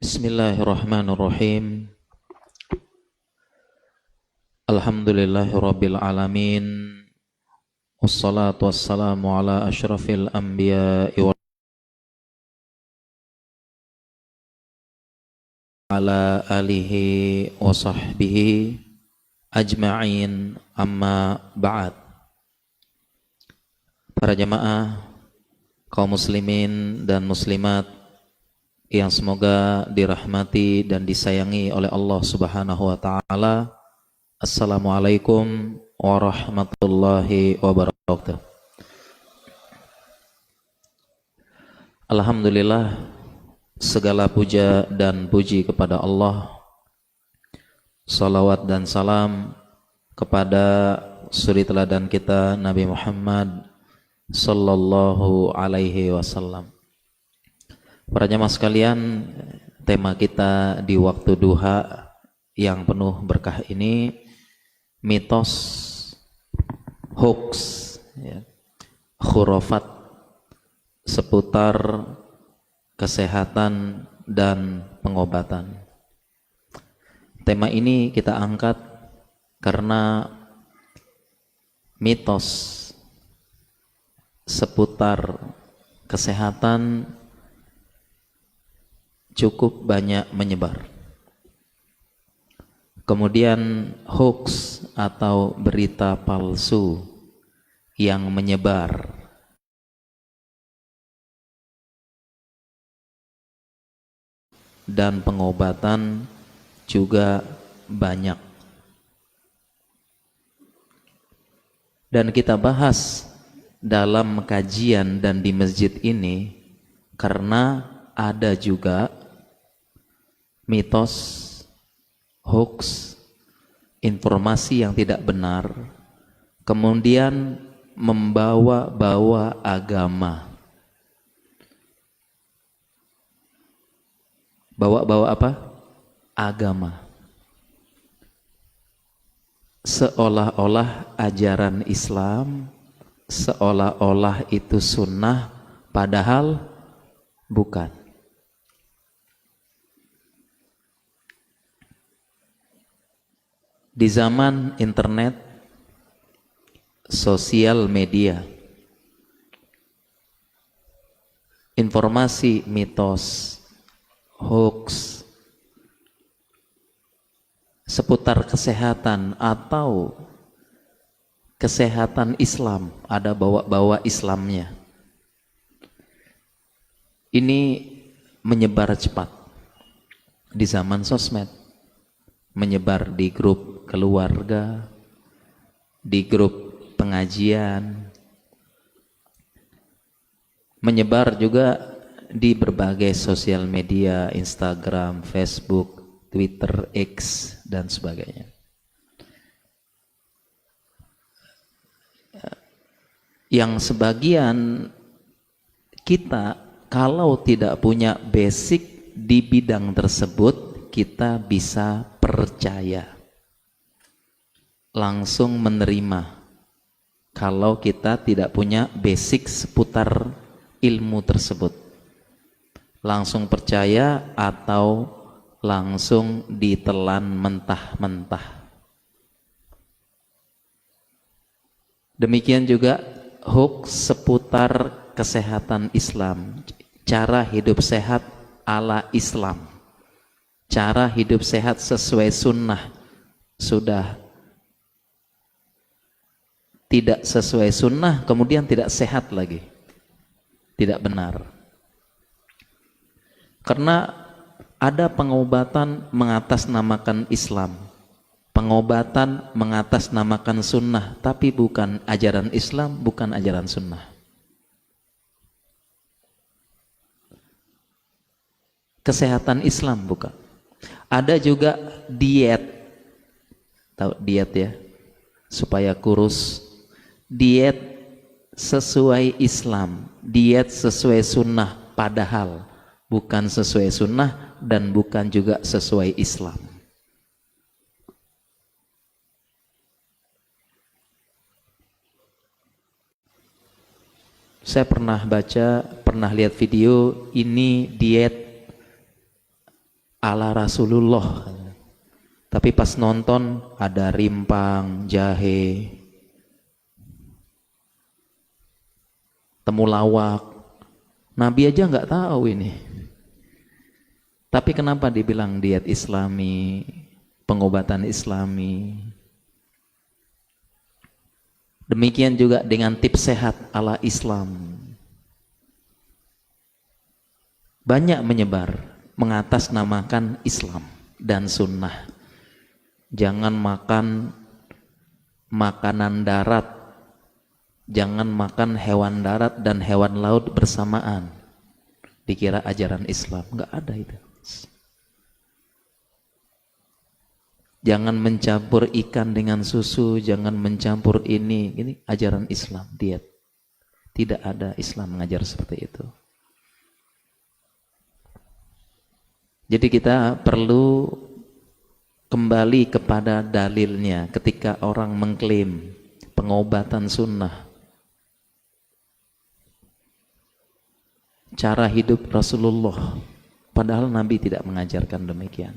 Bismillahirrahmanirrahim. Alhamdulillahirabbil alamin. Wassalatu wassalamu ala asyrafil anbiya'i wa ala alihi wa sahbihi ajma'in, amma ba'd. Para jamaah kaum muslimin dan muslimat yang semoga dirahmati dan disayangi oleh Allah Subhanahu wa taala. Assalamualaikum warahmatullahi wabarakatuh. Alhamdulillah, segala puja dan puji kepada Allah. Salawat dan salam kepada suri teladan kita Nabi Muhammad sallallahu alaihi wasallam. Para jamaah sekalian, tema kita di waktu duha yang penuh berkah ini mitos, hoax, ya, khurafat seputar kesehatan dan pengobatan. Tema ini kita angkat karena mitos seputar kesehatan cukup banyak menyebar. Kemudian hoax atau berita palsu yang menyebar. Dan pengobatan juga banyak. Dan kita bahas dalam kajian dan di masjid ini karena ada juga mitos, hoax, informasi yang tidak benar, kemudian membawa-bawa agama. Bawa-bawa apa? Agama. Seolah-olah ajaran Islam, seolah-olah itu sunnah, padahal bukan. Di zaman internet, sosial media, informasi mitos, hoax seputar kesehatan atau kesehatan Islam, ada bawa-bawa Islamnya, ini menyebar cepat di zaman sosmed, menyebar di grup keluarga, di grup pengajian, menyebar juga di berbagai sosial media, Instagram, Facebook, Twitter, X, dan sebagainya. Yang sebagian kita kalau tidak punya basic di bidang tersebut, kita bisa percaya, langsung menerima. Kalau kita tidak punya basic seputar ilmu tersebut, langsung percaya atau langsung ditelan mentah-mentah. Demikian juga hoax seputar kesehatan Islam, cara hidup sehat ala Islam, cara hidup sehat sesuai sunnah, sudah tidak sesuai sunnah, kemudian tidak sehat lagi, tidak benar. Karena ada pengobatan mengatasnamakan Islam, pengobatan mengatasnamakan sunnah, tapi bukan ajaran Islam, bukan ajaran sunnah. Kesehatan Islam bukan. Ada juga diet, tahu diet ya, supaya kurus, diet sesuai Islam, diet sesuai sunnah, padahal bukan sesuai sunnah dan bukan juga sesuai Islam. Saya pernah baca, pernah lihat video, ini diet ala Rasulullah. Tapi pas nonton ada rimpang, jahe, temulawak. Nabi aja nggak tahu ini. Tapi kenapa dibilang diet Islami, pengobatan Islami? Demikian juga dengan tips sehat ala Islam. Banyak menyebar, mengatasnamakan Islam dan sunnah. Jangan makan makanan darat, jangan makan hewan darat dan hewan laut bersamaan. Dikira ajaran Islam, nggak ada itu. Jangan mencampur ikan dengan susu, jangan mencampur ini ajaran Islam, diet. Tidak ada Islam mengajar seperti itu. Jadi kita perlu kembali kepada dalilnya ketika orang mengklaim pengobatan sunnah. Cara hidup Rasulullah, padahal Nabi tidak mengajarkan demikian.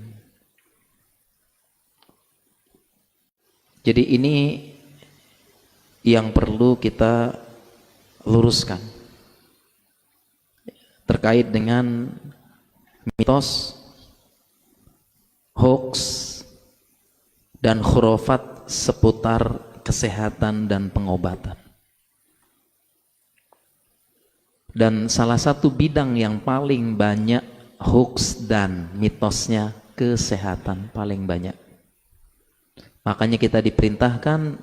Jadi ini yang perlu kita luruskan terkait dengan mitos, hoax, dan khurafat seputar kesehatan dan pengobatan. Dan salah satu bidang yang paling banyak hoax dan mitosnya kesehatan paling banyak. Makanya kita diperintahkan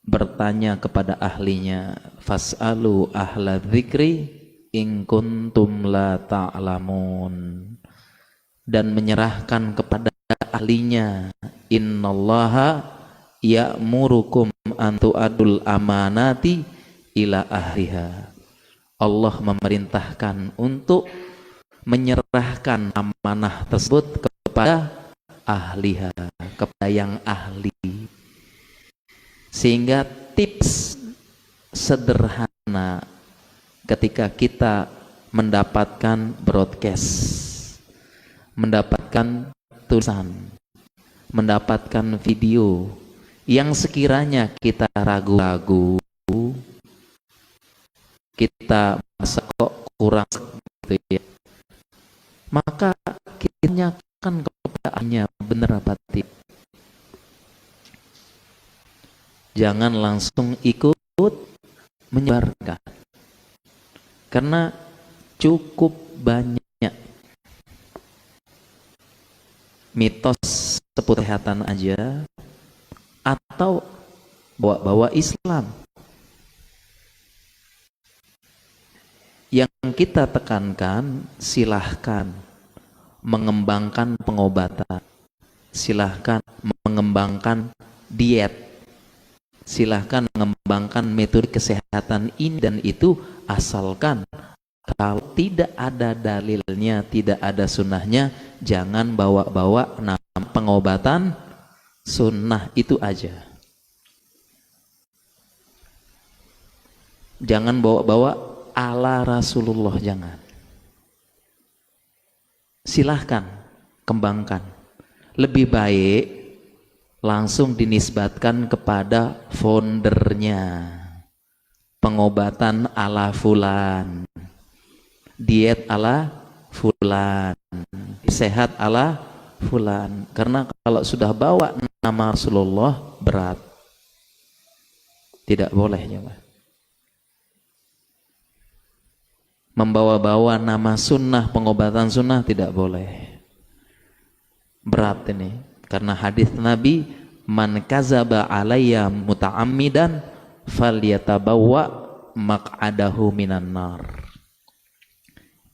bertanya kepada ahlinya, fas'alu ahla dzikri in kuntum la ta'lamun, dan menyerahkan kepada ahlinya, innallaha ya'murukum an tu'adul amanati ila ahliha. Allah memerintahkan untuk menyerahkan amanah tersebut kepada ahliha, kepada yang ahli. Sehingga tips sederhana ketika kita mendapatkan broadcast, mendapatkan tulisan, mendapatkan video yang sekiranya kita ragu-ragu, kita merasa kok kurang gitu ya, maka kita tanyakan kepadaannya benar apa tidak. Jangan langsung ikut menyebarkan, karena cukup banyak mitos seputar kesehatan aja atau bawa-bawa Islam. Yang kita tekankan, silahkan mengembangkan pengobatan, silahkan mengembangkan diet, silahkan mengembangkan metode kesehatan ini dan itu, asalkan kalau tidak ada dalilnya, tidak ada sunnahnya, jangan bawa-bawa nama pengobatan sunnah itu aja. Jangan bawa-bawa ala Rasulullah, jangan. Silahkan kembangkan. Lebih baik langsung dinisbatkan kepada foundernya. Pengobatan ala fulan, diet ala fulan, sehat ala fulan. Karena kalau sudah bawa nama Rasulullah berat, tidak boleh ya, Pak. Membawa-bawa nama sunnah, pengobatan sunnah tidak boleh, berat ini. Karena hadis Nabi, man kazaba alayya muta'ammidan falyatabawwa maq'adahu minan nar.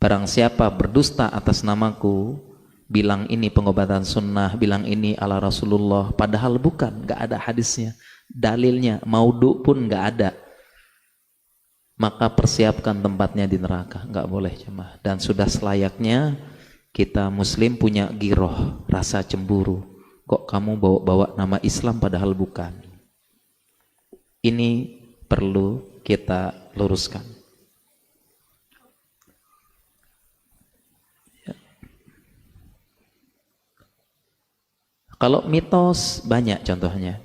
Barang siapa berdusta atas namaku, bilang ini pengobatan sunnah, bilang ini ala Rasulullah, padahal bukan, nggak ada hadisnya, dalilnya, maudhu pun nggak ada, maka persiapkan tempatnya di neraka. Nggak boleh jemaah. Dan sudah selayaknya kita muslim punya giroh, rasa cemburu. Kok kamu bawa-bawa nama Islam padahal bukan. Ini perlu kita luruskan. Kalau mitos banyak contohnya,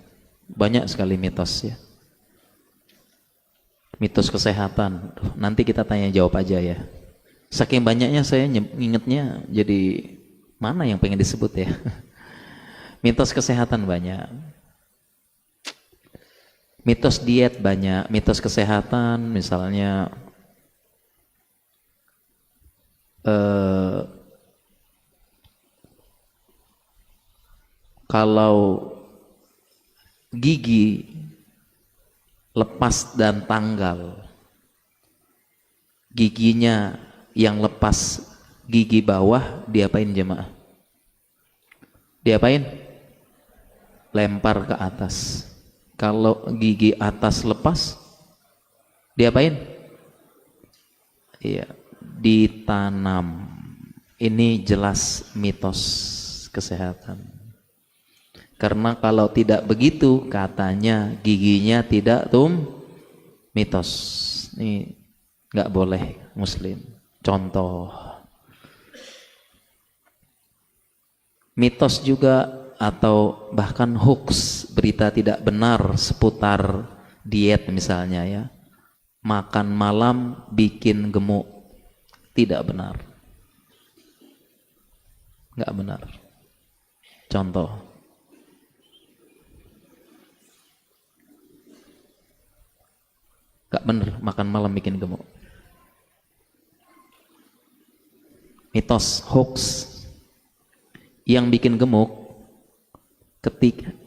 banyak sekali mitos ya. Mitos kesehatan, nanti kita tanya jawab aja ya. Saking banyaknya saya ingetnya jadi mana yang pengen disebut ya. Mitos kesehatan banyak, mitos diet banyak, mitos kesehatan misalnya kalau gigi lepas dan tanggal, giginya yang lepas gigi bawah diapain jemaah? Diapain? Lempar ke atas. Kalau gigi atas lepas diapain? Iya, ditanam. Ini jelas mitos kesehatan. Karena kalau tidak begitu katanya giginya tidak mitos. Ini nggak boleh muslim. Contoh. Mitos juga atau bahkan hoax, berita tidak benar seputar diet misalnya ya. Makan malam bikin gemuk. Tidak benar. Nggak benar. Contoh. Nggak benar makan malam bikin gemuk. Mitos, hoax. Yang bikin gemuk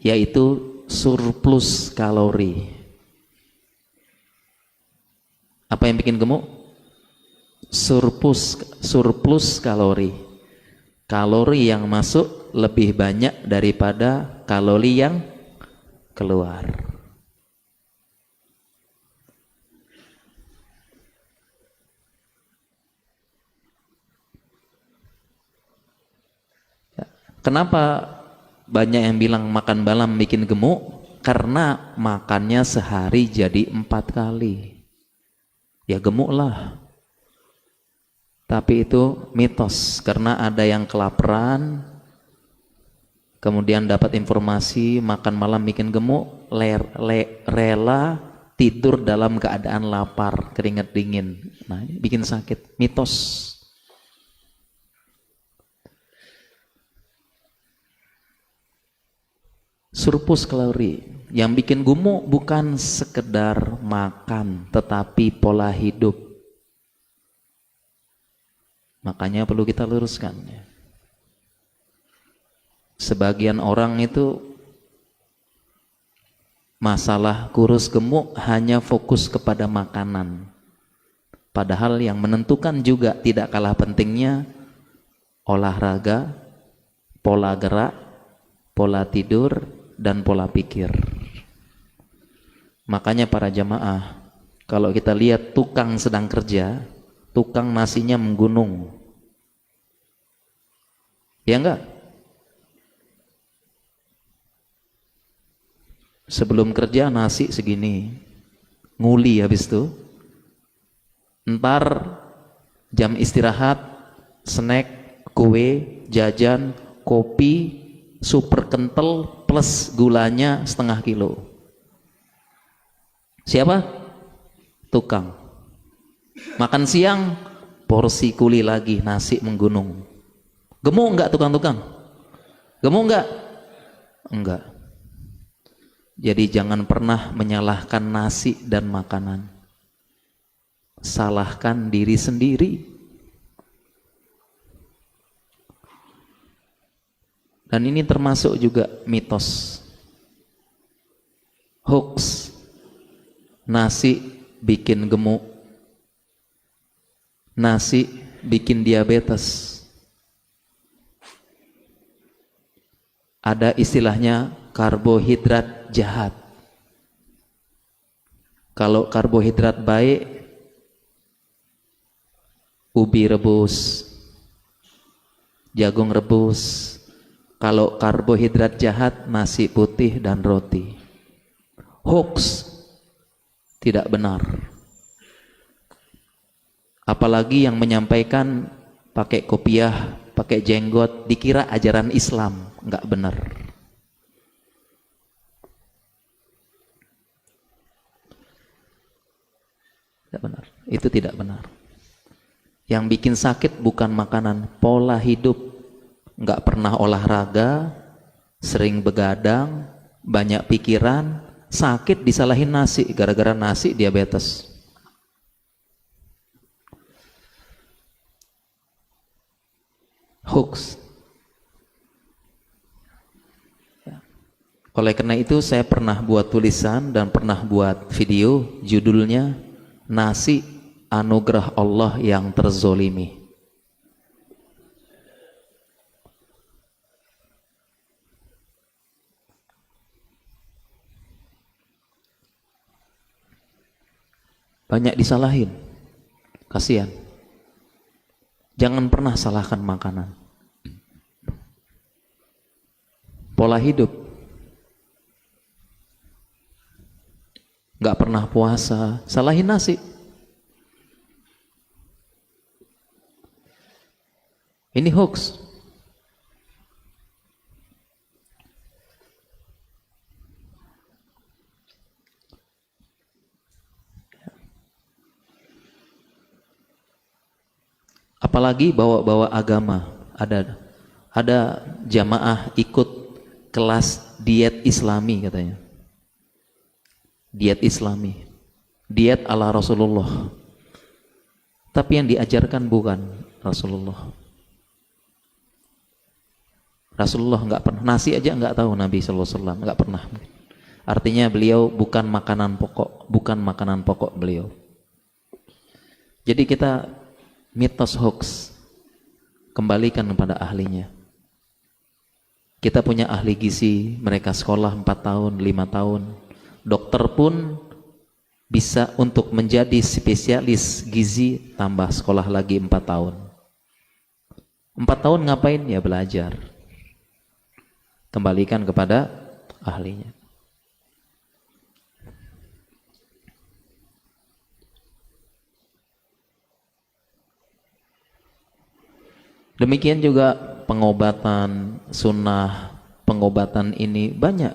yaitu surplus kalori. Apa yang bikin gemuk? Surplus kalori. Kalori yang masuk lebih banyak daripada kalori yang keluar. Kenapa banyak yang bilang makan malam bikin gemuk? Karena makannya sehari jadi 4 kali. Ya gemuklah. Tapi itu mitos, karena ada yang kelaparan, kemudian dapat informasi makan malam bikin gemuk, rela tidur dalam keadaan lapar, keringat dingin. Nah, bikin sakit. Mitos. Surplus kalori. Yang bikin gemuk bukan sekedar makan, tetapi pola hidup. Makanya perlu kita luruskan. Sebagian orang itu masalah kurus gemuk hanya fokus kepada makanan. Padahal yang menentukan juga tidak kalah pentingnya olahraga, pola gerak, pola tidur, dan pola pikir. Makanya para jamaah, kalau kita lihat tukang sedang kerja, tukang nasinya menggunung. Ya enggak? Sebelum kerja nasi segini, nguli habis itu. Ntar jam istirahat, snack, kue, jajan, kopi, super kental plus gulanya 0,5 kilo. Siapa? Tukang. Makan siang porsi kuli lagi, nasi menggunung. Gemuk enggak tukang-tukang? Gemuk enggak? Enggak. Jadi jangan pernah menyalahkan nasi dan makanan. Salahkan diri sendiri. Dan ini termasuk juga mitos, hoax. Nasi bikin gemuk, nasi bikin diabetes. Ada istilahnya karbohidrat jahat. Kalau karbohidrat baik, ubi rebus, jagung rebus. Kalau karbohidrat jahat, nasi putih dan roti. Hoax, tidak benar. Apalagi yang menyampaikan pakai kopiah, pakai jenggot, dikira ajaran Islam, nggak benar. Tidak benar. Itu tidak benar. Yang bikin sakit bukan makanan, pola hidup. Nggak pernah olahraga, sering begadang, banyak pikiran, sakit disalahin nasi, gara-gara nasi diabetes. Hoax. Oleh karena itu saya pernah buat tulisan dan pernah buat video, judulnya Nasi Anugerah Allah yang Terzolimi. Banyak disalahin, kasihan. Jangan pernah salahkan makanan. Pola hidup. Gak pernah puasa, salahin nasi. Ini hoax. Apalagi bawa-bawa agama. Ada jamaah ikut kelas diet Islami katanya. Diet Islami, diet ala Rasulullah. Tapi yang diajarkan bukan Rasulullah. Rasulullah nggak pernah, nasi aja nggak tahu Nabi Sallallahu Alaihi Wasallam, nggak pernah. Artinya beliau bukan makanan pokok beliau. Jadi kita mitos hoax, kembalikan kepada ahlinya. Kita punya ahli gizi, mereka sekolah 4 tahun, 5 tahun. Dokter pun bisa untuk menjadi spesialis gizi tambah sekolah lagi 4 tahun. 4 tahun ngapain? Ya belajar. Kembalikan kepada ahlinya. Demikian juga pengobatan sunnah, pengobatan ini banyak.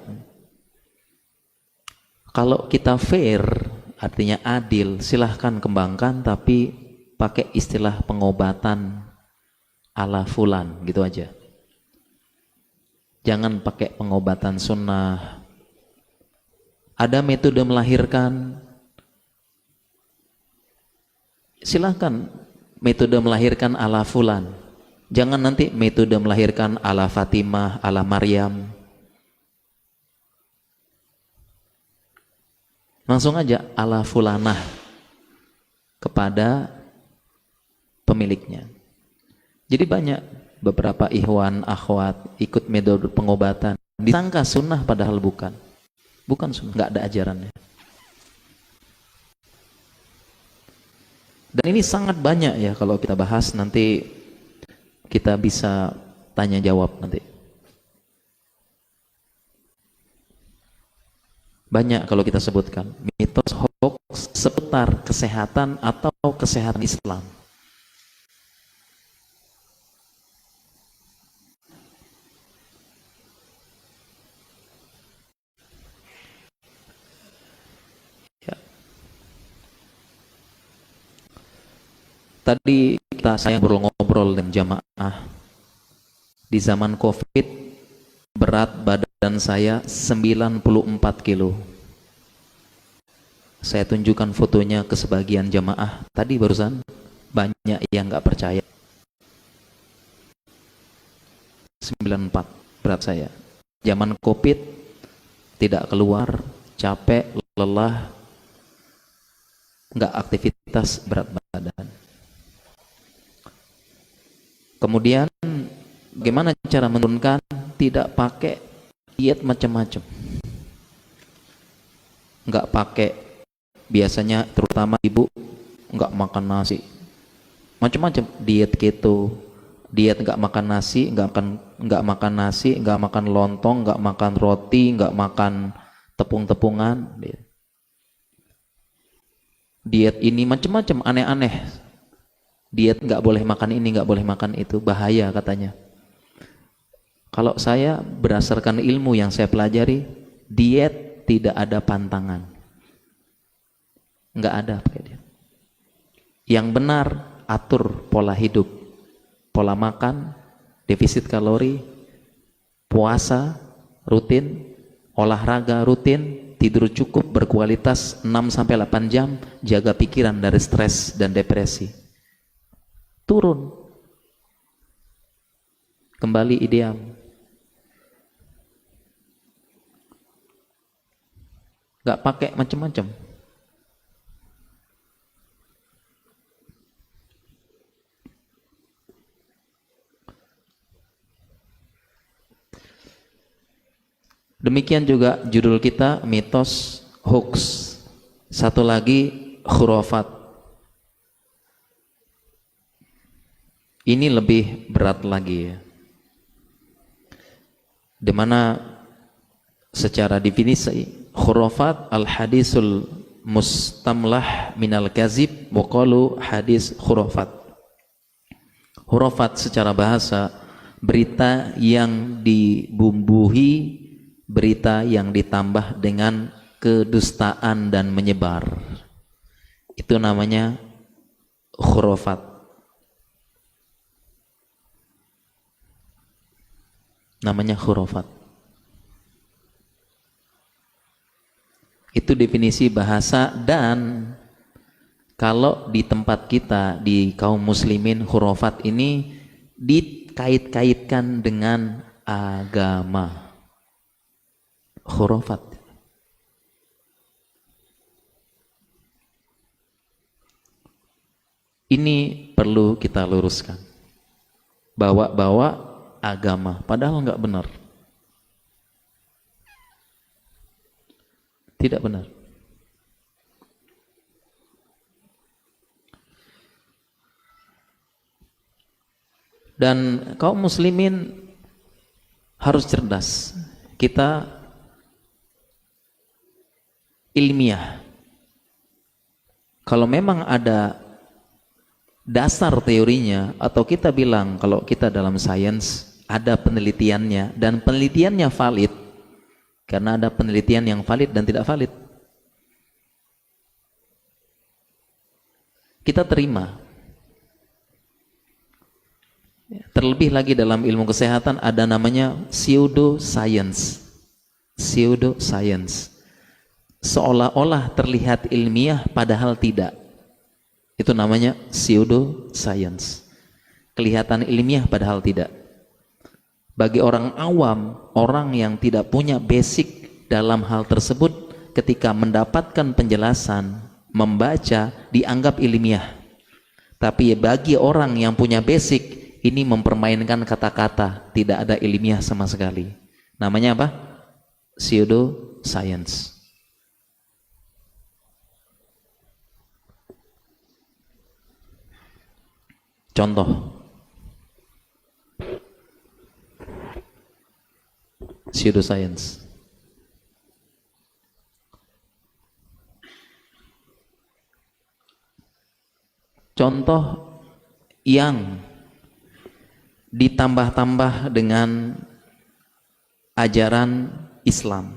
Kalau kita fair, artinya adil, silahkan kembangkan, tapi pakai istilah pengobatan ala fulan, gitu aja. Jangan pakai pengobatan sunnah. Ada metode melahirkan, silahkan metode melahirkan ala fulan. Jangan nanti metode melahirkan ala Fatimah, ala Maryam. Langsung aja ala fulanah kepada pemiliknya. Jadi banyak beberapa ikhwan, akhwat ikut metode pengobatan, disangka sunnah padahal bukan sunnah, nggak ada ajarannya. Dan ini sangat banyak ya, kalau kita bahas nanti kita bisa tanya jawab nanti. Banyak kalau kita sebutkan mitos hoax seputar kesehatan atau kesehatan Islam. Ya. Tadi saya ngobrol dengan jamaah di zaman COVID, berat badan saya 94 kilo. Saya tunjukkan fotonya ke sebagian jamaah tadi barusan, banyak yang nggak percaya. 94 berat saya. Zaman COVID, tidak keluar, capek, lelah, nggak aktivitas, berat badan. Kemudian bagaimana cara menurunkan? Tidak pakai diet macam-macam. Nggak pakai, biasanya terutama ibu nggak makan nasi. Macam-macam diet keto, diet nggak makan nasi, nggak makan lontong, nggak makan roti, nggak makan tepung-tepungan. Diet ini macam-macam, aneh-aneh. Diet nggak boleh makan ini, nggak boleh makan itu, bahaya katanya. Kalau saya berdasarkan ilmu yang saya pelajari, diet tidak ada pantangan, nggak ada pakai diet. Yang benar, atur pola hidup, pola makan, defisit kalori, puasa rutin, olahraga rutin, tidur cukup berkualitas 6-8 jam, jaga pikiran dari stres dan depresi. Turun. Kembali ideal. Gak pakai macam-macam. Demikian juga judul kita, mitos, hoax. Satu lagi, khurafat. Ini lebih berat lagi ya. Dimana secara definisi khurafat al-hadisul mustamlah minal kazib wa qalu hadis khurafat. Khurafat secara bahasa berita yang dibumbuhi, berita yang ditambah dengan kedustaan dan menyebar. Itu namanya khurafat. Namanya khurafat. Itu definisi bahasa, dan kalau di tempat kita, di kaum muslimin, khurafat ini dikait-kaitkan dengan agama. Khurafat. Ini perlu kita luruskan. Bawa-bawa agama, padahal nggak benar. Tidak benar. Dan kaum muslimin harus cerdas. Kita ilmiah. Kalau memang ada dasar teorinya, atau kita bilang kalau kita dalam sains ada penelitiannya dan penelitiannya valid, karena ada penelitian yang valid dan tidak valid, kita terima. Terlebih lagi dalam ilmu kesehatan ada namanya pseudoscience. Pseudoscience, seolah-olah terlihat ilmiah padahal tidak. Itu namanya pseudoscience. Kelihatan ilmiah padahal tidak. Bagi orang awam, orang yang tidak punya basic dalam hal tersebut, ketika mendapatkan penjelasan, membaca, dianggap ilmiah. Tapi bagi orang yang punya basic, ini mempermainkan kata-kata, tidak ada ilmiah sama sekali. Namanya apa? Pseudoscience. Contoh pseudoscience. Contoh yang ditambah-tambah dengan ajaran Islam.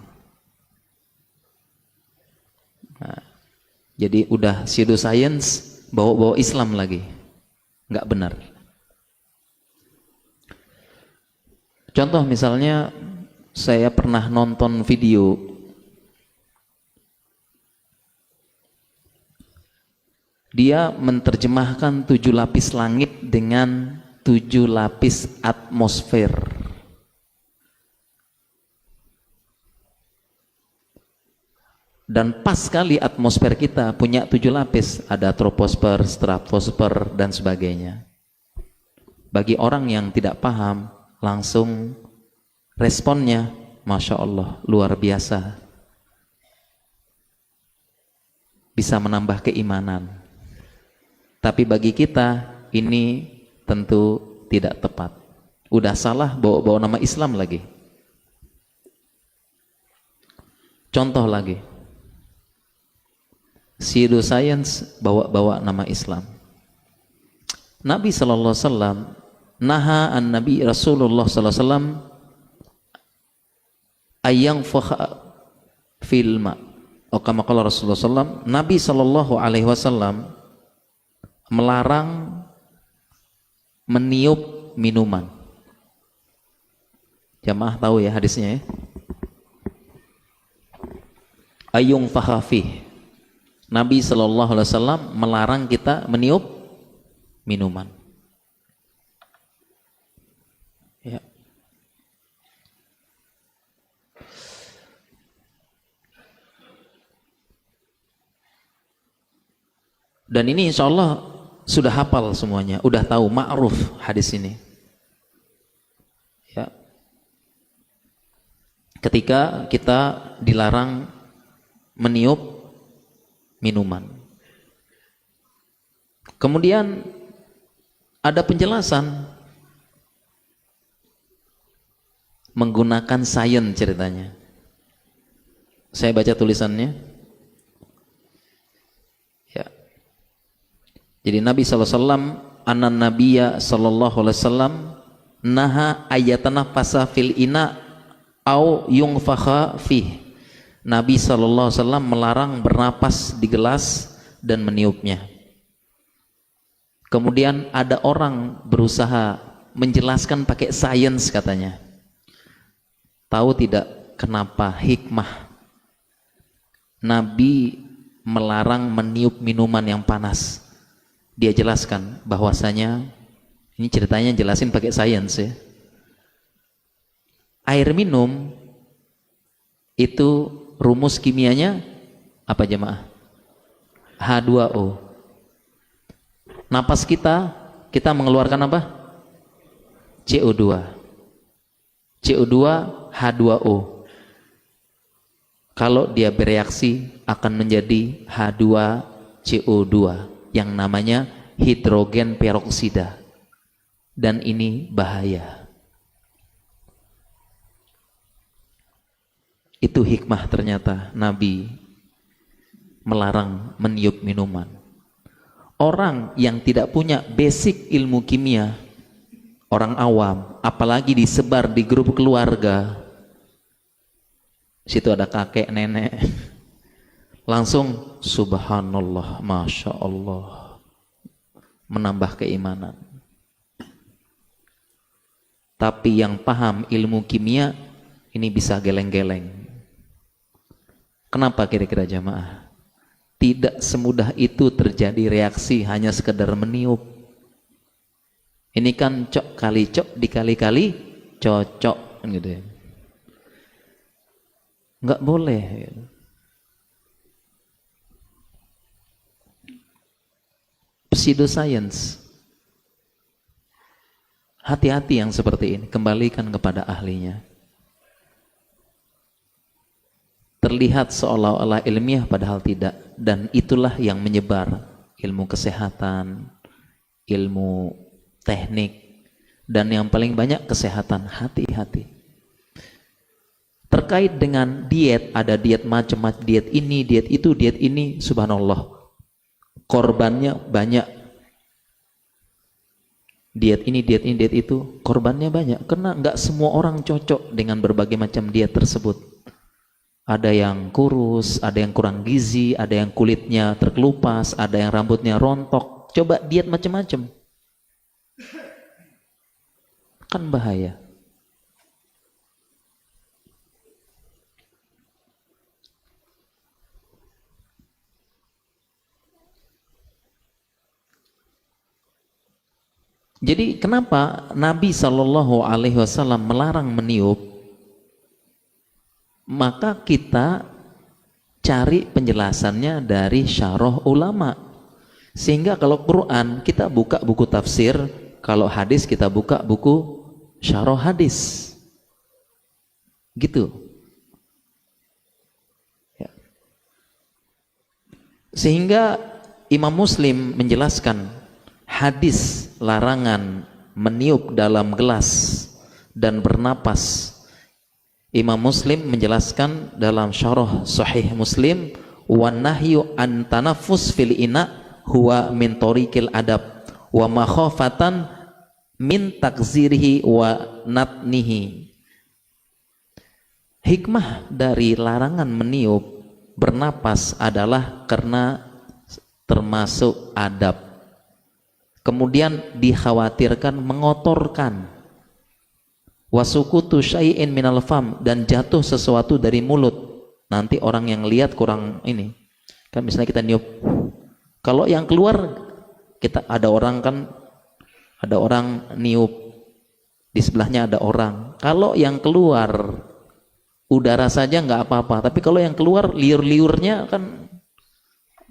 Nah, jadi udah pseudoscience, bawa-bawa Islam lagi. Nggak benar. Contoh misalnya, saya pernah nonton video dia menerjemahkan 7 lapis langit dengan 7 lapis atmosfer. Dan pas sekali atmosfer kita punya 7 lapis, ada troposfer, stratosfer, dan sebagainya. Bagi orang yang tidak paham, langsung responnya, Masya Allah, luar biasa. Bisa menambah keimanan. Tapi bagi kita, ini tentu tidak tepat. Udah salah, bawa-bawa nama Islam lagi. Contoh lagi, pseudoscience, bawa-bawa nama Islam. Nabi SAW, naha an Nabi Rasulullah SAW ayang fakha filma. Kama qala Rasulullah SAW, Nabi SAW melarang meniup minuman. Jamaah tahu ya hadisnya ya? Ayung fakhafih. Nabi SAW melarang kita meniup minuman. Ya. Dan ini insya Allah sudah hafal semuanya, udah tahu ma'ruf hadis ini. Ya. Ketika kita dilarang meniup minuman. Kemudian ada penjelasan menggunakan sains ceritanya. Saya baca tulisannya. Ya. Jadi Nabi SAW, anan Nabiya SAW naha ayatanafasa fil ina au yungfakha fih. Nabi SAW melarang bernapas di gelas dan meniupnya. Kemudian ada orang berusaha menjelaskan pakai sains katanya. Tahu tidak kenapa hikmah Nabi melarang meniup minuman yang panas? Dia jelaskan bahwasanya, ini ceritanya jelasin pakai sains ya. Air minum itu rumus kimianya apa jemaah? H2O. Napas kita mengeluarkan apa? CO2. CO2 H2O. Kalau dia bereaksi akan menjadi H2CO2 yang namanya hidrogen peroksida. Dan ini bahaya. Itu hikmah ternyata Nabi melarang meniup minuman. Orang yang tidak punya basic ilmu kimia, orang awam, apalagi disebar di grup keluarga, situ ada kakek nenek, langsung subhanallah, masya Allah, menambah keimanan. Tapi yang paham ilmu kimia ini bisa geleng-geleng. Kenapa kira-kira jamaah? Tidak semudah itu terjadi reaksi hanya sekedar meniup. Ini kan cok kali cok dikali-kali cocok gitu ya. Nggak boleh. Pseudoscience. Hati-hati yang seperti ini, kembalikan kepada ahlinya. Terlihat seolah-olah ilmiah padahal tidak, dan itulah yang menyebar ilmu kesehatan, ilmu teknik, dan yang paling banyak kesehatan. Hati-hati. Terkait dengan diet, ada diet macam-macam, diet ini, diet itu, diet ini, subhanallah, korbannya banyak. Diet ini, diet itu, korbannya banyak, karena nggak semua orang cocok dengan berbagai macam diet tersebut. Ada yang kurus, ada yang kurang gizi, ada yang kulitnya terkelupas, ada yang rambutnya rontok. Coba diet macam-macam. Kan bahaya. Jadi kenapa Nabi SAW melarang meniup? Maka kita cari penjelasannya dari syarah ulama. Sehingga kalau Quran kita buka buku tafsir, kalau hadis kita buka buku syarah hadis. Gitu. Ya. Sehingga Imam Muslim menjelaskan hadis larangan meniup dalam gelas dan bernapas. Imam Muslim menjelaskan dalam syarah Sahih Muslim, wan nahyu an tanaffus fil ina huwa min tariqil adab wa makhafatan min takzirihi wa natnihi. Hikmah dari larangan meniup bernapas adalah karena termasuk adab. kemudian dikhawatirkan mengotorkan. Wasukutu syai'in minal fam, dan jatuh sesuatu dari mulut, nanti orang yang lihat kurang ini kan. Misalnya kita niup, kalau yang keluar, kita ada orang niup di sebelahnya ada orang, kalau yang keluar udara saja nggak apa-apa, tapi kalau yang keluar liur-liurnya kan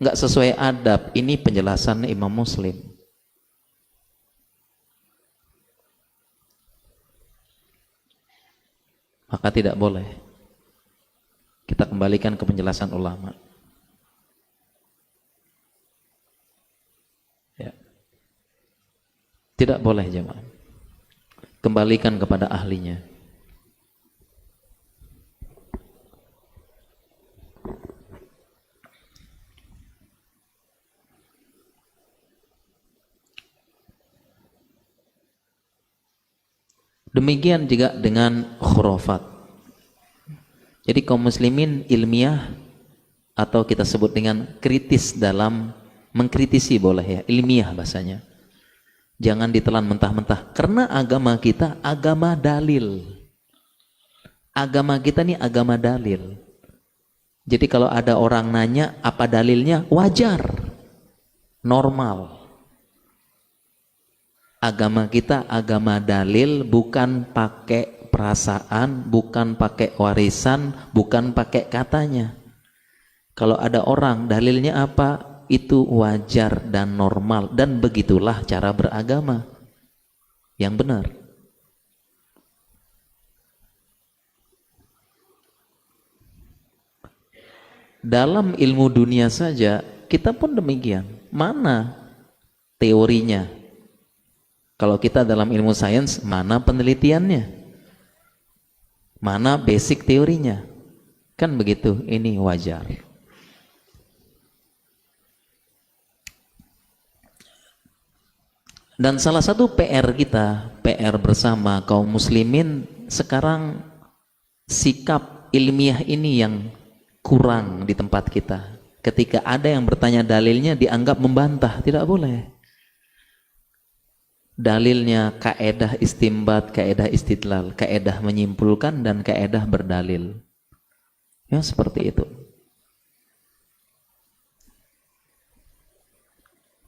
nggak sesuai adab. Ini penjelasan Imam Muslim. Maka tidak boleh. Kita kembalikan ke penjelasan ulama. Ya. Tidak boleh jemaah. Kembalikan kepada ahlinya. Demikian juga dengan khurafat. Jadi kaum muslimin ilmiah, atau kita sebut dengan kritis dalam mengkritisi, boleh ya, ilmiah bahasanya. Jangan ditelan mentah-mentah, karena agama kita agama dalil. Agama kita ini agama dalil. Jadi kalau ada orang nanya apa dalilnya, wajar, normal. Agama kita agama dalil, bukan pakai perasaan, bukan pakai warisan, bukan pakai katanya. Kalau ada orang dalilnya apa, itu wajar dan normal, dan begitulah cara beragama yang benar. Dalam ilmu dunia saja kita pun demikian. Mana teorinya? Kalau kita dalam ilmu sains, mana penelitiannya? Mana basic teorinya? Kan begitu, ini wajar. Dan salah satu PR kita, PR bersama kaum muslimin sekarang, sikap ilmiah ini yang kurang di tempat kita. Ketika ada yang bertanya dalilnya, dianggap membantah. Tidak boleh. Dalilnya kaedah istimbat, kaedah istidlal, kaedah menyimpulkan, dan kaedah berdalil. Ya, seperti itu.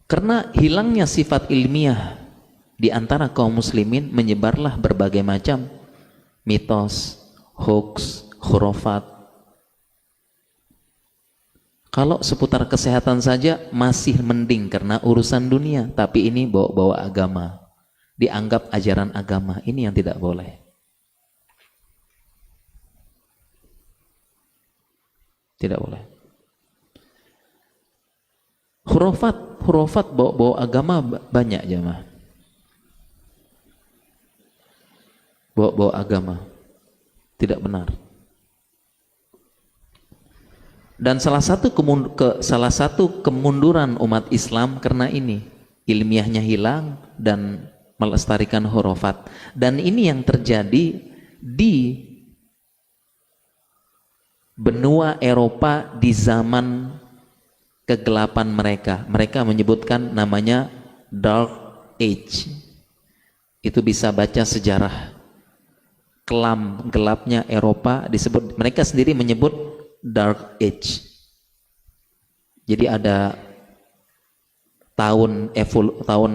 Karena hilangnya sifat ilmiah di antara kaum muslimin, menyebarlah berbagai macam mitos, hoax, khurafat. Kalau seputar kesehatan saja masih mending karena urusan dunia, tapi ini bawa-bawa agama, dianggap ajaran agama. Ini yang tidak boleh. Tidak boleh. Khurafat bawa-bawa agama banyak jemaah. Bawa-bawa agama tidak benar. Dan salah satu kemunduran umat Islam karena ini, ilmiahnya hilang dan melestarikan khurafat. Dan ini yang terjadi di benua Eropa di zaman kegelapan mereka. Mereka menyebutkan namanya Dark Age. Itu bisa baca sejarah kelam gelapnya Eropa, disebut, mereka sendiri menyebut Dark Age. Jadi ada tahun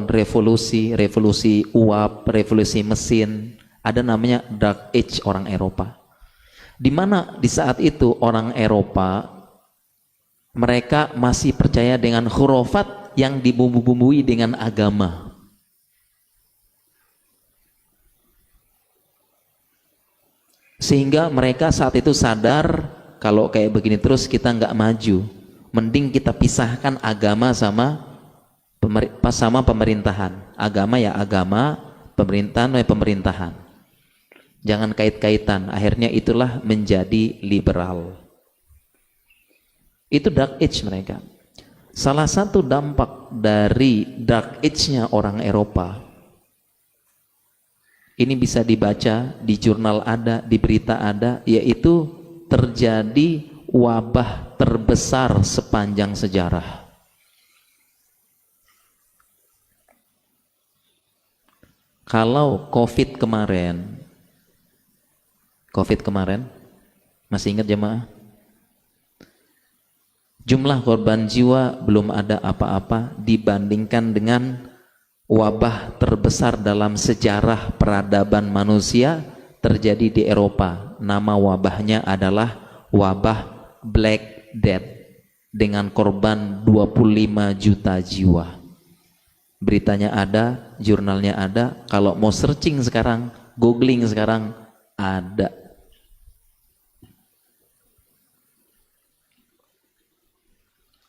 revolusi uap, revolusi mesin, ada namanya Dark Age orang Eropa. Di mana di saat itu orang Eropa mereka masih percaya dengan khurafat yang dibumbu-bumbui dengan agama. Sehingga mereka saat itu sadar, kalau kayak begini terus kita nggak maju, mending kita pisahkan agama sama pemerintahan. Agama ya agama, pemerintahan ya pemerintahan. Jangan kait-kaitan. Akhirnya itulah menjadi liberal. Itu Dark Age mereka. Salah satu dampak dari Dark Age-nya orang Eropa, ini bisa dibaca di jurnal ada, di berita ada, yaitu terjadi wabah terbesar sepanjang sejarah. Kalau COVID kemarin, masih ingat jemaah? Jumlah korban jiwa belum ada apa-apa dibandingkan dengan wabah terbesar dalam sejarah peradaban manusia terjadi di Eropa. Nama wabahnya adalah wabah Black Death dengan korban 25 juta jiwa. Beritanya ada, jurnalnya ada, kalau mau searching sekarang, googling sekarang, ada.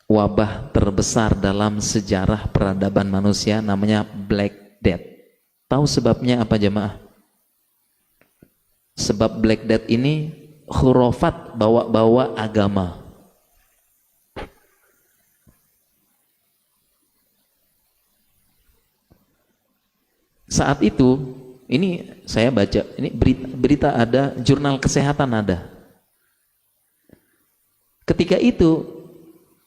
Wabah terbesar dalam sejarah peradaban manusia namanya Black Death. Tahu sebabnya apa jemaah? Sebab Black Death ini khurafat, bawa-bawa agama. Saat itu, ini saya baca, ini berita ada, jurnal kesehatan ada. Ketika itu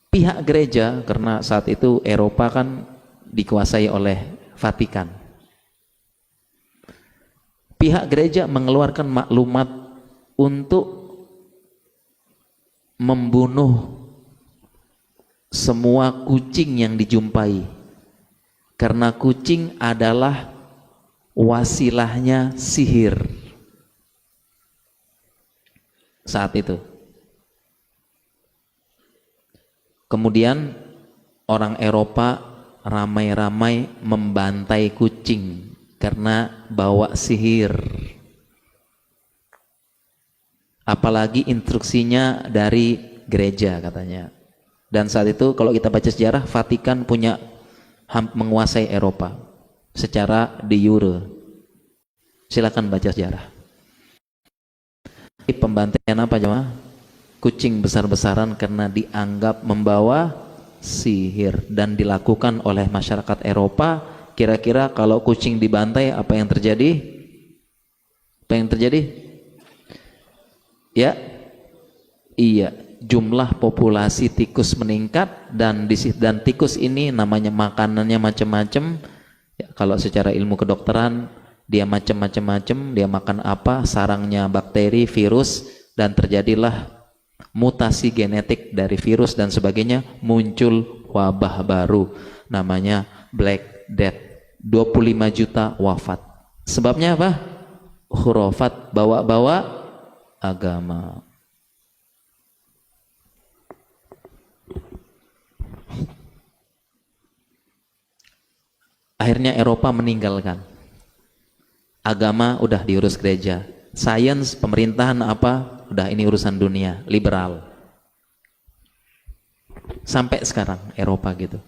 pihak gereja, karena saat itu Eropa kan dikuasai oleh Vatikan. Pihak gereja mengeluarkan maklumat untuk membunuh semua kucing yang dijumpai. Karena kucing adalah wasilahnya sihir. Saat itu. Kemudian orang Eropa ramai-ramai membantai kucing karena bawa sihir. Apalagi instruksinya dari gereja katanya. Dan saat itu kalau kita baca sejarah, Vatikan punya menguasai Eropa secara de jure. Silakan baca sejarah. Pembantaian apa jemaah? Kucing besar-besaran karena dianggap membawa sihir dan dilakukan oleh masyarakat Eropa. Kira-kira kalau kucing dibantai apa yang terjadi? Apa yang terjadi? Ya, iya, jumlah populasi tikus meningkat dan tikus ini namanya makanannya macam-macam. Ya, kalau secara ilmu kedokteran dia macam-macam, dia makan apa? Sarangnya bakteri, virus, dan terjadilah mutasi genetik dari virus dan sebagainya, muncul wabah baru namanya Black Death. 25 juta wafat. Sebabnya apa? Khurafat, bawa-bawa agama. Akhirnya Eropa meninggalkan. Agama udah diurus gereja. Sains, pemerintahan apa? Udah ini urusan dunia, liberal. Sampai sekarang Eropa gitu.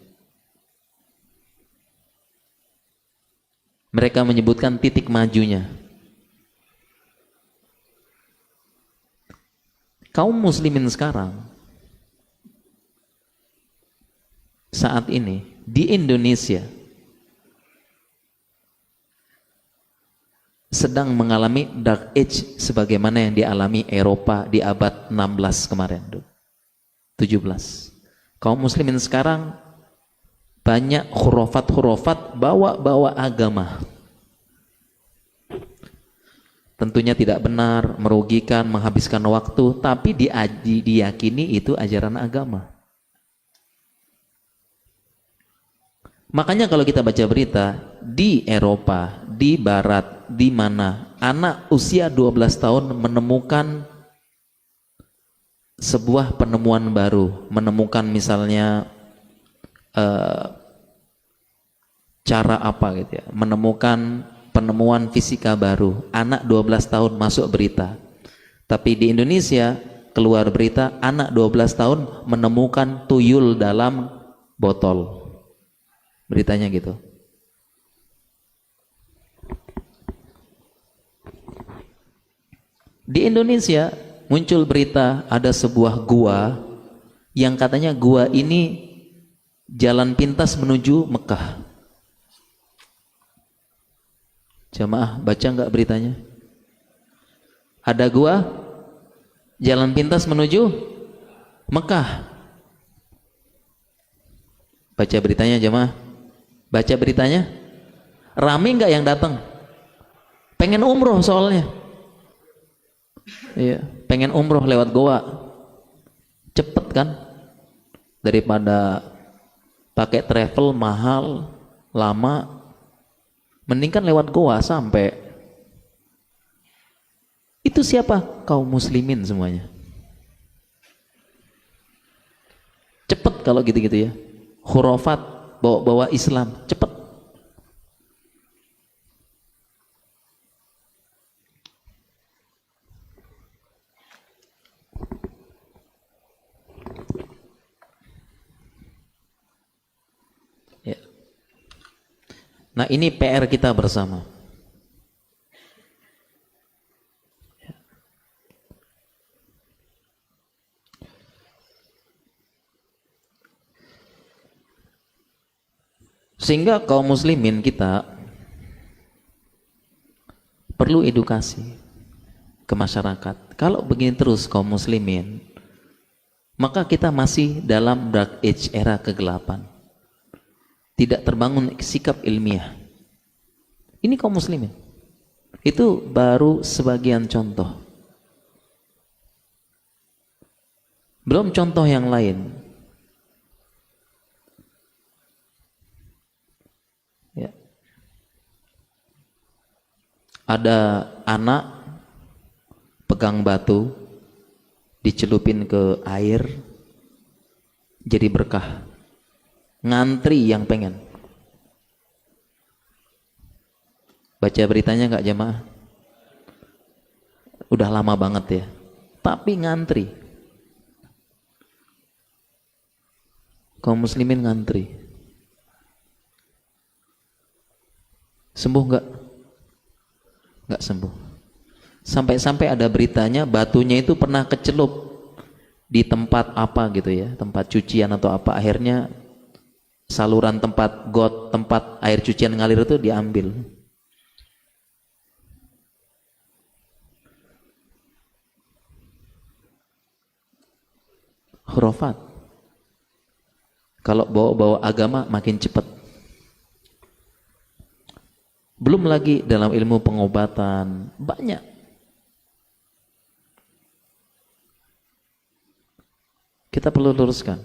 Mereka menyebutkan titik majunya. Kaum muslimin sekarang saat ini di Indonesia sedang mengalami dark age sebagaimana yang dialami Eropa di abad 16 kemarin, 17. Kaum muslimin sekarang banyak khurafat, bawa-bawa agama. Tentunya tidak benar, merugikan, menghabiskan waktu, tapi diyakini itu ajaran agama. Makanya kalau kita baca berita di Eropa, di Barat, di mana anak usia 12 tahun menemukan sebuah penemuan baru, menemukan misalnya cara apa gitu ya, menemukan penemuan fisika baru, anak 12 tahun masuk berita. Tapi di Indonesia keluar berita anak 12 tahun menemukan tuyul dalam botol. Beritanya gitu. Di Indonesia muncul berita ada sebuah gua yang katanya gua ini jalan pintas menuju Mekah. Jamaah baca nggak beritanya? Ada gua jalan pintas menuju Mekah. Baca beritanya jamaah. Baca beritanya. Rame nggak yang datang? Pengen umroh soalnya. Iya, pengen umroh lewat Goa. Cepet kan? Daripada pakai travel mahal, lama, mending kan lewat Goa sampai. Itu siapa? Kaum muslimin semuanya. Cepet kalau gitu-gitu ya. Khurafat, bawa-bawa Islam, cepet. Ya. Nah ini PR kita bersama. Sehingga kaum muslimin kita perlu edukasi ke masyarakat. Kalau begini terus kaum muslimin, maka kita masih dalam dark age, era kegelapan. Tidak terbangun sikap ilmiah. Ini kaum muslimin. Itu baru sebagian contoh. Belum contoh yang lain. Ya. Ada anak pegang batu, dicelupin ke air, jadi berkah. Ngantri yang pengen. Baca beritanya nggak jemaah? Udah lama banget ya. Tapi ngantri. Kaum muslimin ngantri. Sembuh nggak? Nggak sembuh. Sampai-sampai ada beritanya batunya itu pernah kecelup di tempat apa gitu ya, tempat cucian atau apa, akhirnya saluran tempat got, tempat air cucian ngalir itu diambil. Khurafat. Kalau bawa-bawa agama makin cepat. Belum lagi dalam ilmu pengobatan, banyak. Kita perlu luruskan.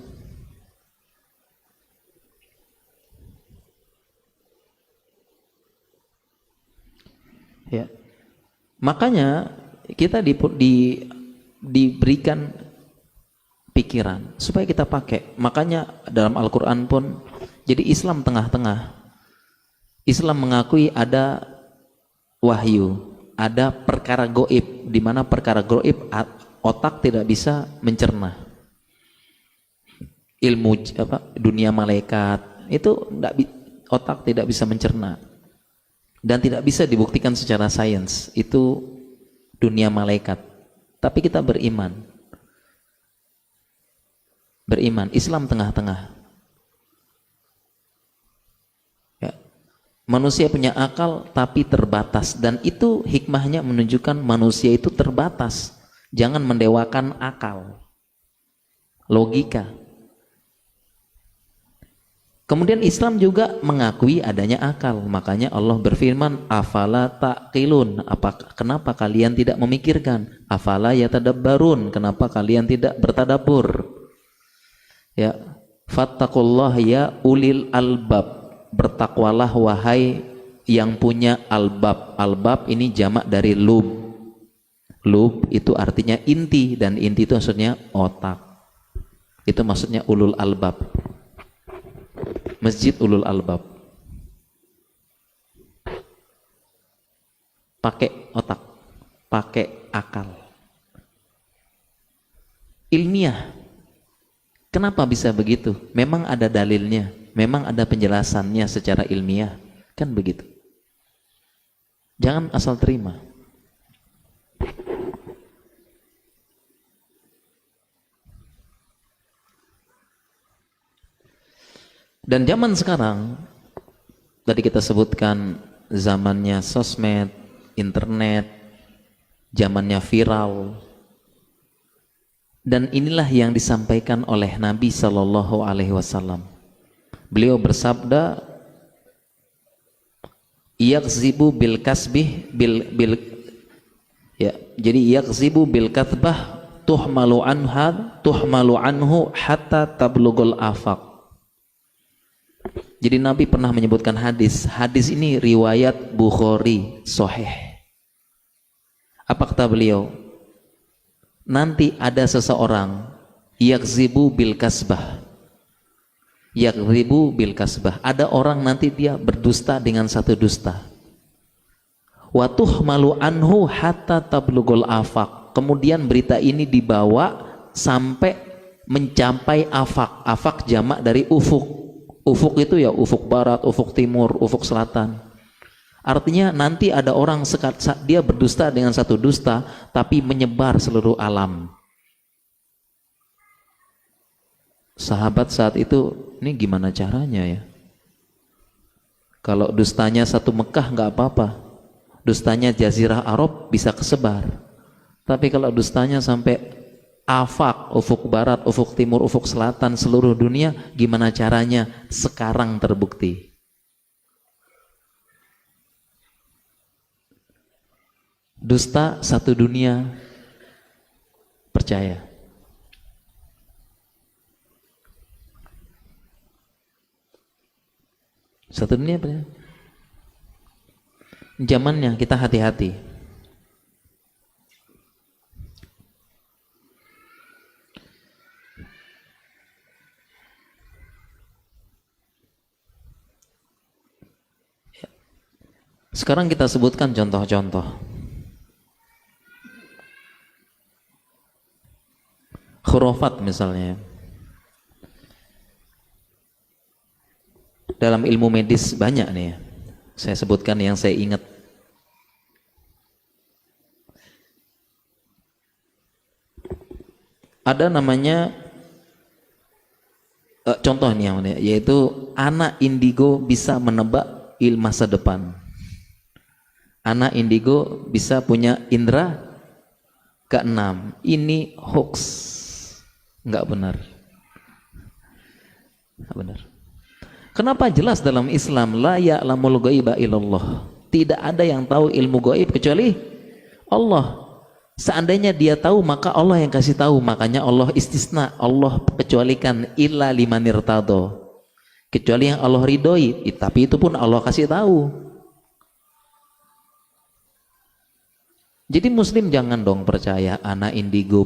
Ya. Makanya kita diberikan pikiran supaya kita pakai. Makanya dalam Al-Quran pun, jadi Islam tengah-tengah. Islam mengakui ada wahyu, ada perkara goib, di mana perkara goib otak tidak bisa mencerna. Ilmu dunia malaikat itu otak tidak bisa mencerna dan tidak bisa dibuktikan secara sains. Itu dunia malaikat. Tapi kita beriman. Islam tengah-tengah. Ya. Manusia punya akal tapi terbatas, dan itu hikmahnya menunjukkan manusia itu terbatas. Jangan mendewakan akal, logika. Kemudian Islam juga mengakui adanya akal. Makanya Allah berfirman, afala taqilun, kenapa kalian tidak memikirkan? Afala yatadabbarun, kenapa kalian tidak bertadabbur? Ya, fattaqullah ya ulil albab, bertakwalah wahai yang punya albab. Albab ini jamak dari lub. Lub itu artinya inti, dan inti itu maksudnya otak. Itu maksudnya ulul albab. Masjid ulul albab. Pakai otak, pakai akal. Ilmiah. Kenapa bisa begitu? Memang ada dalilnya, memang ada penjelasannya secara ilmiah. Kan begitu. Jangan asal terima. Dan zaman sekarang, tadi kita sebutkan zamannya sosmed, internet, zamannya viral. Dan inilah yang disampaikan oleh Nabi Shallallahu Alaihi Wasallam. Beliau bersabda, yakzibu bil kasbih bil ya, jadi yakzibu bil kathbah tuhmalu anhu hatta tablugul afaq. Jadi Nabi pernah menyebutkan hadis ini riwayat Bukhari sahih. Apa kata beliau? Nanti ada seseorang yakzibu bil kasbah, ada orang nanti dia berdusta dengan satu dusta. Wa tuhmalu anhu hatta tablugul afaq. Kemudian berita ini dibawa sampai mencapai afaq. Afaq jamak dari ufuk. Ufuk itu ya ufuk barat, ufuk timur, ufuk selatan. Artinya nanti ada orang dia berdusta dengan satu dusta tapi menyebar seluruh alam. Sahabat saat itu, ini gimana caranya ya? Kalau dustanya satu Mekah nggak apa-apa, dustanya Jazirah Arab bisa kesebar. Tapi kalau dustanya sampai afak, ufuk barat, ufuk timur, ufuk selatan, seluruh dunia, gimana caranya? Sekarang terbukti. Dusta satu dunia percaya. Satu dunia percaya. Zamannya kita hati-hati. Sekarang kita sebutkan contoh-contoh. Khurafat misalnya. Dalam ilmu medis banyak nih ya. Saya sebutkan yang saya ingat. Ada namanya contoh nih yang yaitu anak indigo bisa menebak masa depan. Anak indigo bisa punya indera keenam. Ini hoax, nggak benar. Nggak benar. Kenapa jelas dalam Islam la ya'lamul ghaiba illallah. Tidak ada yang tahu ilmu gaib kecuali Allah. Seandainya dia tahu maka Allah yang kasih tahu. Makanya Allah istisna, Allah kecualikan illa limanir tado. Kecuali yang Allah ridhoi, tapi itu pun Allah kasih tahu. Jadi muslim jangan dong percaya anak indigo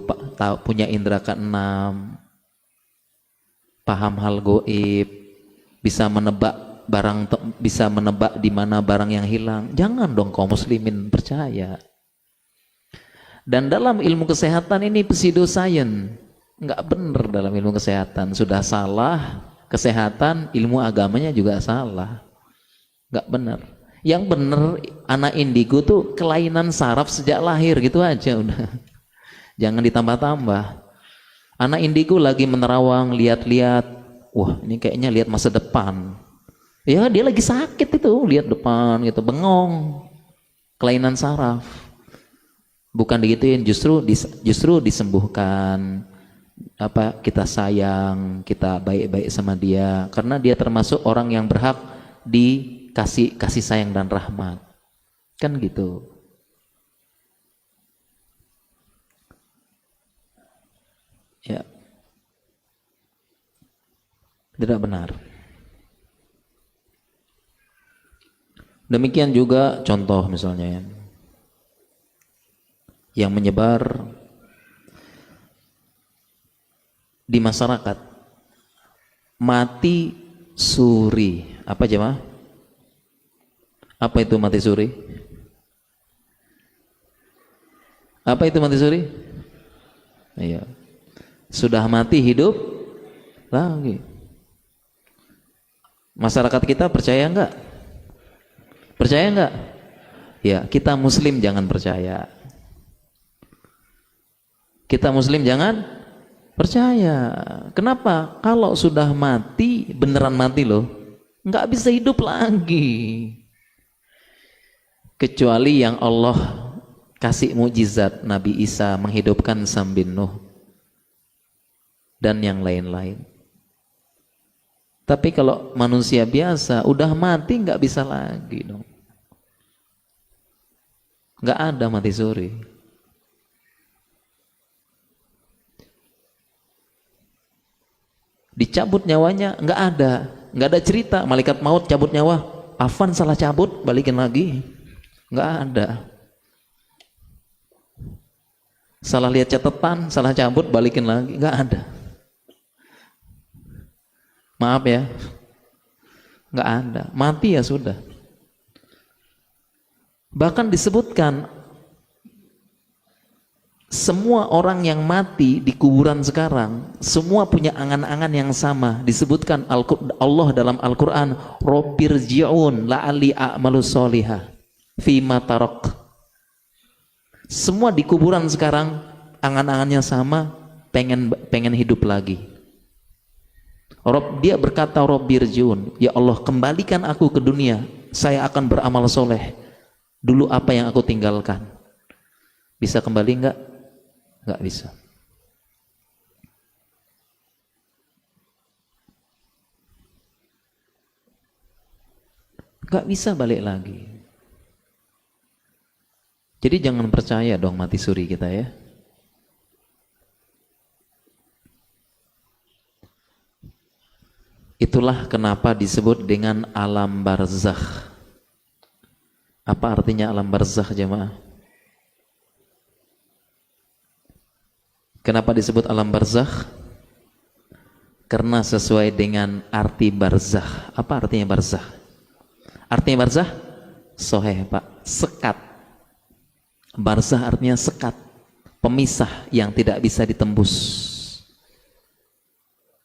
punya indera keenam, paham hal gaib, bisa menebak bisa menebak di mana barang yang hilang. Jangan dong kaum muslimin percaya. Dan dalam ilmu kesehatan ini pseudoscience, nggak benar dalam ilmu kesehatan. Sudah salah kesehatan, ilmu agamanya juga salah, nggak benar. Yang benar anak indigo tuh kelainan saraf sejak lahir gitu aja udah. Jangan ditambah-tambah. Anak indigo lagi menerawang, lihat-lihat, wah ini kayaknya lihat masa depan. Ya dia lagi sakit itu, lihat depan gitu, bengong, kelainan saraf. Bukan digituin, justru disembuhkan. Apa kita sayang, kita baik-baik sama dia, karena dia termasuk orang yang berhak kasih sayang dan rahmat, kan gitu. Ya, tidak benar. Demikian juga contoh misalnya yang menyebar di masyarakat, mati suri. Apa jemaah? Apa itu mati suri? Apa itu mati suri? Iya. Sudah mati hidup lagi. Masyarakat kita percaya enggak? Percaya enggak? Ya, kita muslim jangan percaya. Kita muslim jangan percaya. Kenapa? Kalau sudah mati, beneran mati loh, nggak bisa hidup lagi. Kecuali yang Allah kasih mukjizat, Nabi Isa menghidupkan Sam bin Nuh dan yang lain-lain. Tapi kalau manusia biasa udah mati nggak bisa lagi dong. Nggak ada mati suri. Dicabut nyawanya nggak ada cerita malaikat maut cabut nyawa, Afan salah cabut balikin lagi, nggak ada. Salah lihat catatan salah cabut balikin lagi, nggak ada. Maaf ya, nggak ada, mati ya sudah. Bahkan disebutkan semua orang yang mati di kuburan sekarang semua punya angan-angan yang sama. Disebutkan Allah dalam Al-Quran, Rabbirji'un la'ali a'malu sholihah fima tarok. Semua di kuburan sekarang angan-angannya sama, pengen hidup lagi. Dia berkata, Rabbirji'un, ya Allah kembalikan aku ke dunia, saya akan beramal soleh dulu apa yang aku tinggalkan. Bisa kembali enggak? Nggak bisa. Nggak bisa balik lagi. Jadi jangan percaya dong mati suri kita ya. Itulah kenapa disebut dengan alam barzakh. Apa artinya alam barzakh jemaah? Kenapa disebut alam barzakh? Karena sesuai dengan arti barzakh. Apa artinya barzakh? Artinya barzakh? Soheh Pak, sekat. Barzakh artinya sekat, pemisah yang tidak bisa ditembus.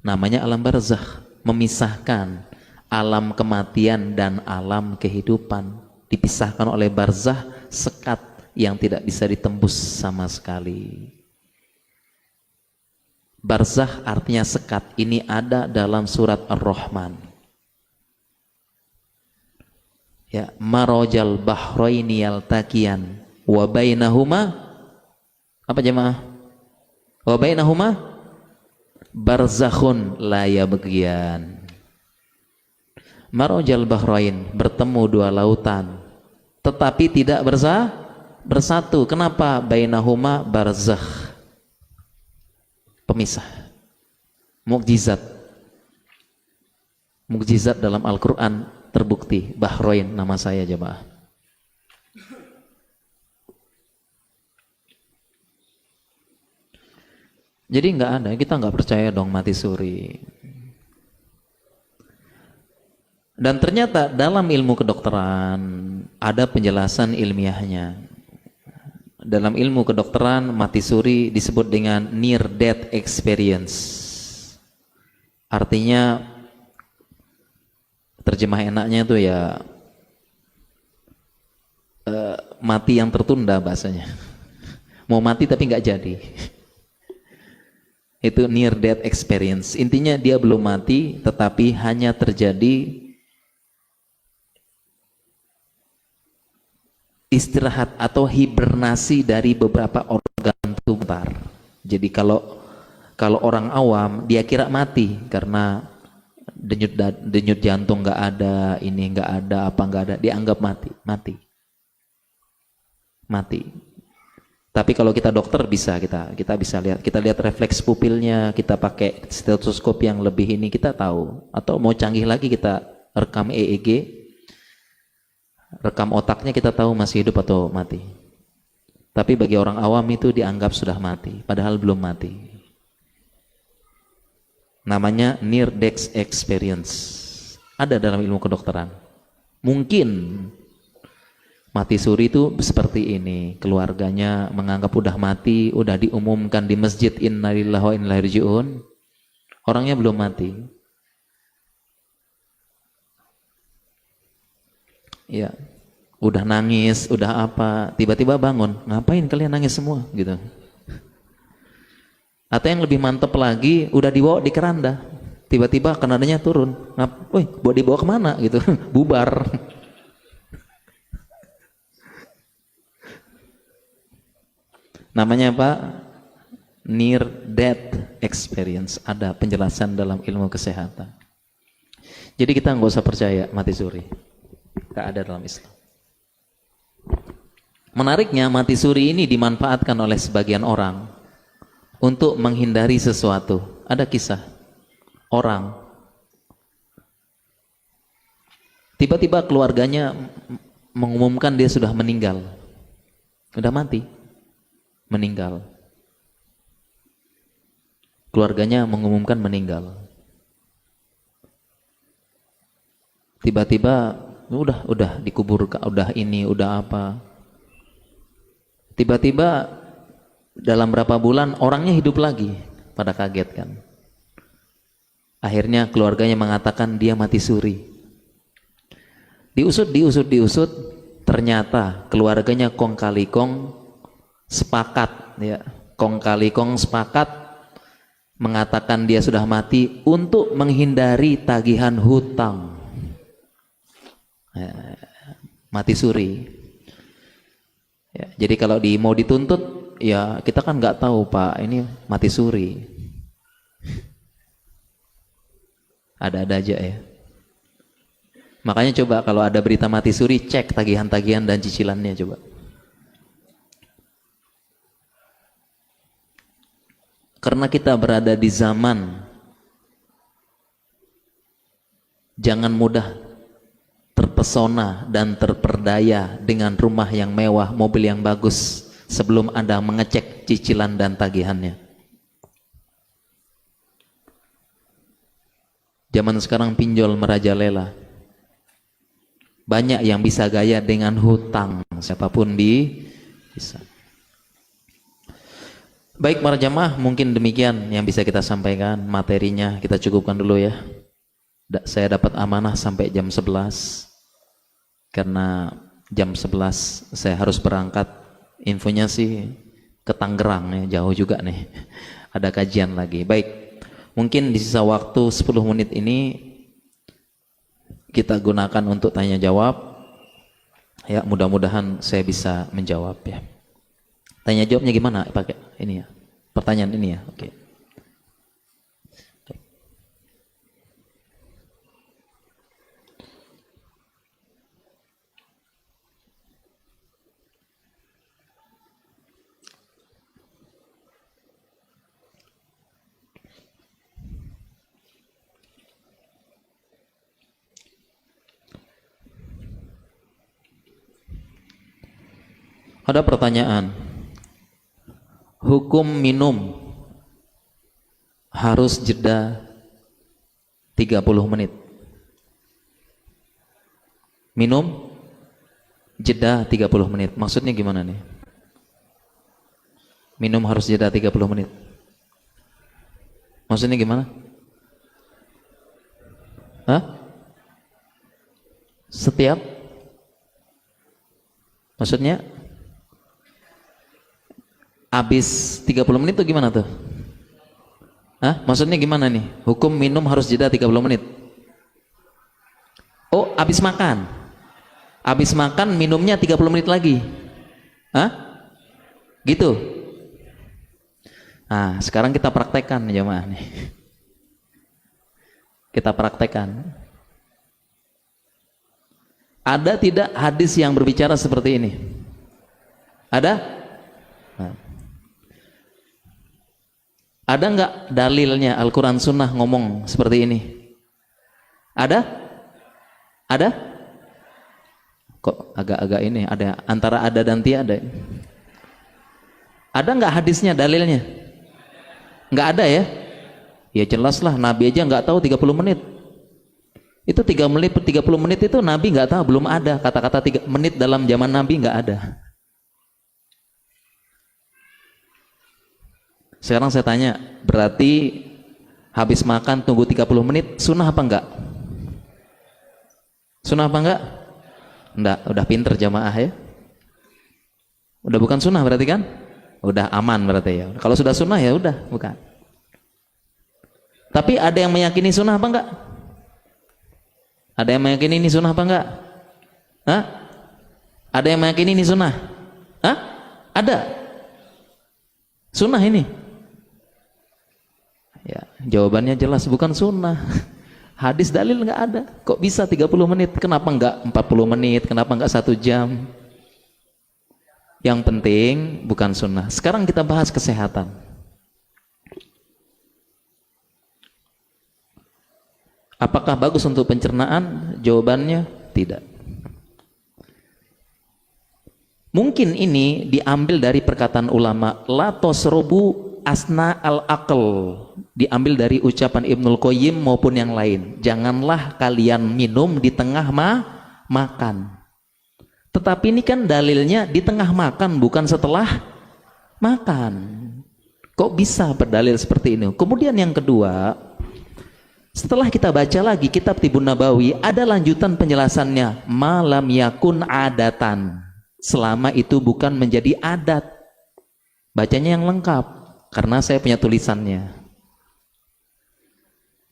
Namanya alam barzakh, memisahkan alam kematian dan alam kehidupan. Dipisahkan oleh barzakh, sekat yang tidak bisa ditembus sama sekali. Barzakh artinya sekat. Ini ada dalam surat Ar-Rahman. Ya, marojal bahraini yaltaqiyan wa bainahuma apa jemaah? Wa bainahuma barzakhun la yabghiyan. Marojal bahrain, bertemu dua lautan tetapi tidak bersatu. Kenapa? Bainahuma barzakh, pemisah. Mukjizat dalam Al-Quran terbukti. Bahrain nama saya jemaah. Jadi nggak ada, kita nggak percaya dong mati suri. Dan ternyata dalam ilmu kedokteran ada penjelasan ilmiahnya. Dalam ilmu kedokteran mati suri disebut dengan near death experience. Artinya terjemah enaknya itu ya mati yang tertunda bahasanya. Mau mati tapi nggak jadi. Itu near death experience. Intinya dia belum mati tetapi hanya terjadi istirahat atau hibernasi dari beberapa organ tubuh. Jadi kalau orang awam dia kira mati karena denyut jantung nggak ada, ini nggak ada, apa nggak ada, dianggap mati. Tapi kalau kita dokter bisa kita bisa lihat refleks pupilnya, kita pakai stetoskop yang lebih ini kita tahu, atau mau canggih lagi kita rekam EEG, rekam otaknya kita tahu masih hidup atau mati. Tapi bagi orang awam itu dianggap sudah mati, padahal belum mati. Namanya near death experience. Ada dalam ilmu kedokteran. Mungkin mati suri itu seperti ini. Keluarganya menganggap udah mati, udah diumumkan di masjid innalillahi wa inna ilaihi raji'un. Orangnya belum mati. Ya, udah nangis, udah apa, tiba-tiba bangun, ngapain kalian nangis semua gitu. Atau yang lebih mantep lagi, udah dibawa di keranda, tiba-tiba kerandanya turun, woi, dibawa kemana gitu, bubar. Namanya apa? Near death experience. Ada penjelasan dalam ilmu kesehatan. Jadi kita nggak usah percaya mati suri. Gak ada dalam Islam. Menariknya, mati suri ini dimanfaatkan oleh sebagian orang untuk menghindari sesuatu. Ada kisah orang tiba-tiba keluarganya mengumumkan dia sudah meninggal, sudah mati, meninggal. Keluarganya mengumumkan meninggal. Tiba-tiba udah dikubur, udah ini, udah apa. Tiba-tiba dalam berapa bulan orangnya hidup lagi, pada kaget kan. Akhirnya keluarganya mengatakan dia mati suri. Diusut, ternyata keluarganya kong kali kong sepakat, ya, kong kali kong sepakat mengatakan dia sudah mati untuk menghindari tagihan hutang. Ya, mati suri. Ya, jadi kalau mau dituntut, ya kita kan nggak tahu Pak, ini mati suri. Ada-ada aja ya. Makanya coba kalau ada berita mati suri, cek tagihan-tagihan dan cicilannya coba. Karena kita berada di zaman, jangan mudah terpesona dan terperdaya dengan rumah yang mewah, mobil yang bagus sebelum Anda mengecek cicilan dan tagihannya. Zaman sekarang pinjol merajalela. Banyak yang bisa gaya dengan hutang, siapapun bisa. Baik para jamaah, mungkin demikian yang bisa kita sampaikan. Materinya kita cukupkan dulu ya. Saya dapat amanah sampai jam 11. Karena jam 11 saya harus berangkat. Infonya sih ke Tangerang ya, jauh juga nih. Ada kajian lagi. Baik, mungkin di sisa waktu 10 menit ini kita gunakan untuk tanya jawab. Ya, mudah-mudahan saya bisa menjawab ya. Tanya jawabnya gimana? Pakai ini ya. Pertanyaan ini ya. Oke. Ada pertanyaan. Hukum minum harus jeda 30 menit. Minum jeda 30 menit. Maksudnya gimana nih? Minum harus jeda 30 menit. Maksudnya gimana? Hah? Setiap? Maksudnya? Habis 30 menit itu gimana tuh? Hah? Maksudnya gimana nih? Hukum minum harus jeda 30 menit. Oh, habis makan. Habis makan minumnya 30 menit lagi. Hah? Gitu. Nah, sekarang kita praktekkan jemaah nih. Kita praktekkan. Ada tidak hadis yang berbicara seperti ini? Ada? Nah. Ada nggak dalilnya Al-Quran Sunnah ngomong seperti ini? Ada? Ada? Kok agak-agak ini ada antara ada dan tiada? Ada nggak hadisnya, dalilnya? Nggak ada ya? Ya jelaslah, Nabi aja nggak tahu 30 menit. Itu 3 menit, 30 menit itu Nabi nggak tahu, belum ada kata-kata 3 menit dalam zaman Nabi, nggak ada. Sekarang saya tanya, berarti habis makan tunggu 30 menit, sunnah apa enggak? Sunnah apa enggak? Enggak, udah pinter jamaah ya. Udah bukan sunnah berarti kan? Udah aman berarti ya. Kalau sudah sunnah ya udah, bukan. Tapi ada yang meyakini sunnah apa enggak? Ada yang meyakini ini sunnah apa enggak? Hah? Ada yang meyakini ini sunnah? Hah? Ada? Sunnah ini? Ya, jawabannya jelas bukan sunnah. Hadis dalil nggak ada. Kok bisa 30 menit? Kenapa nggak 40 menit? Kenapa nggak 1 jam? Yang penting bukan sunnah. Sekarang kita bahas kesehatan. Apakah bagus untuk pencernaan? Jawabannya tidak. Mungkin ini diambil dari perkataan ulama, la tosrobu asna al-aql, diambil dari ucapan Ibnul Qayyim maupun yang lain. Janganlah kalian minum di tengah makan. Tetapi ini kan dalilnya di tengah makan, bukan setelah makan. Kok bisa berdalil seperti ini? Kemudian yang kedua, setelah kita baca lagi kitab Tibun Nabawi, ada lanjutan penjelasannya, malam yakun adatan, selama itu bukan menjadi adat. Bacanya yang lengkap, karena saya punya tulisannya.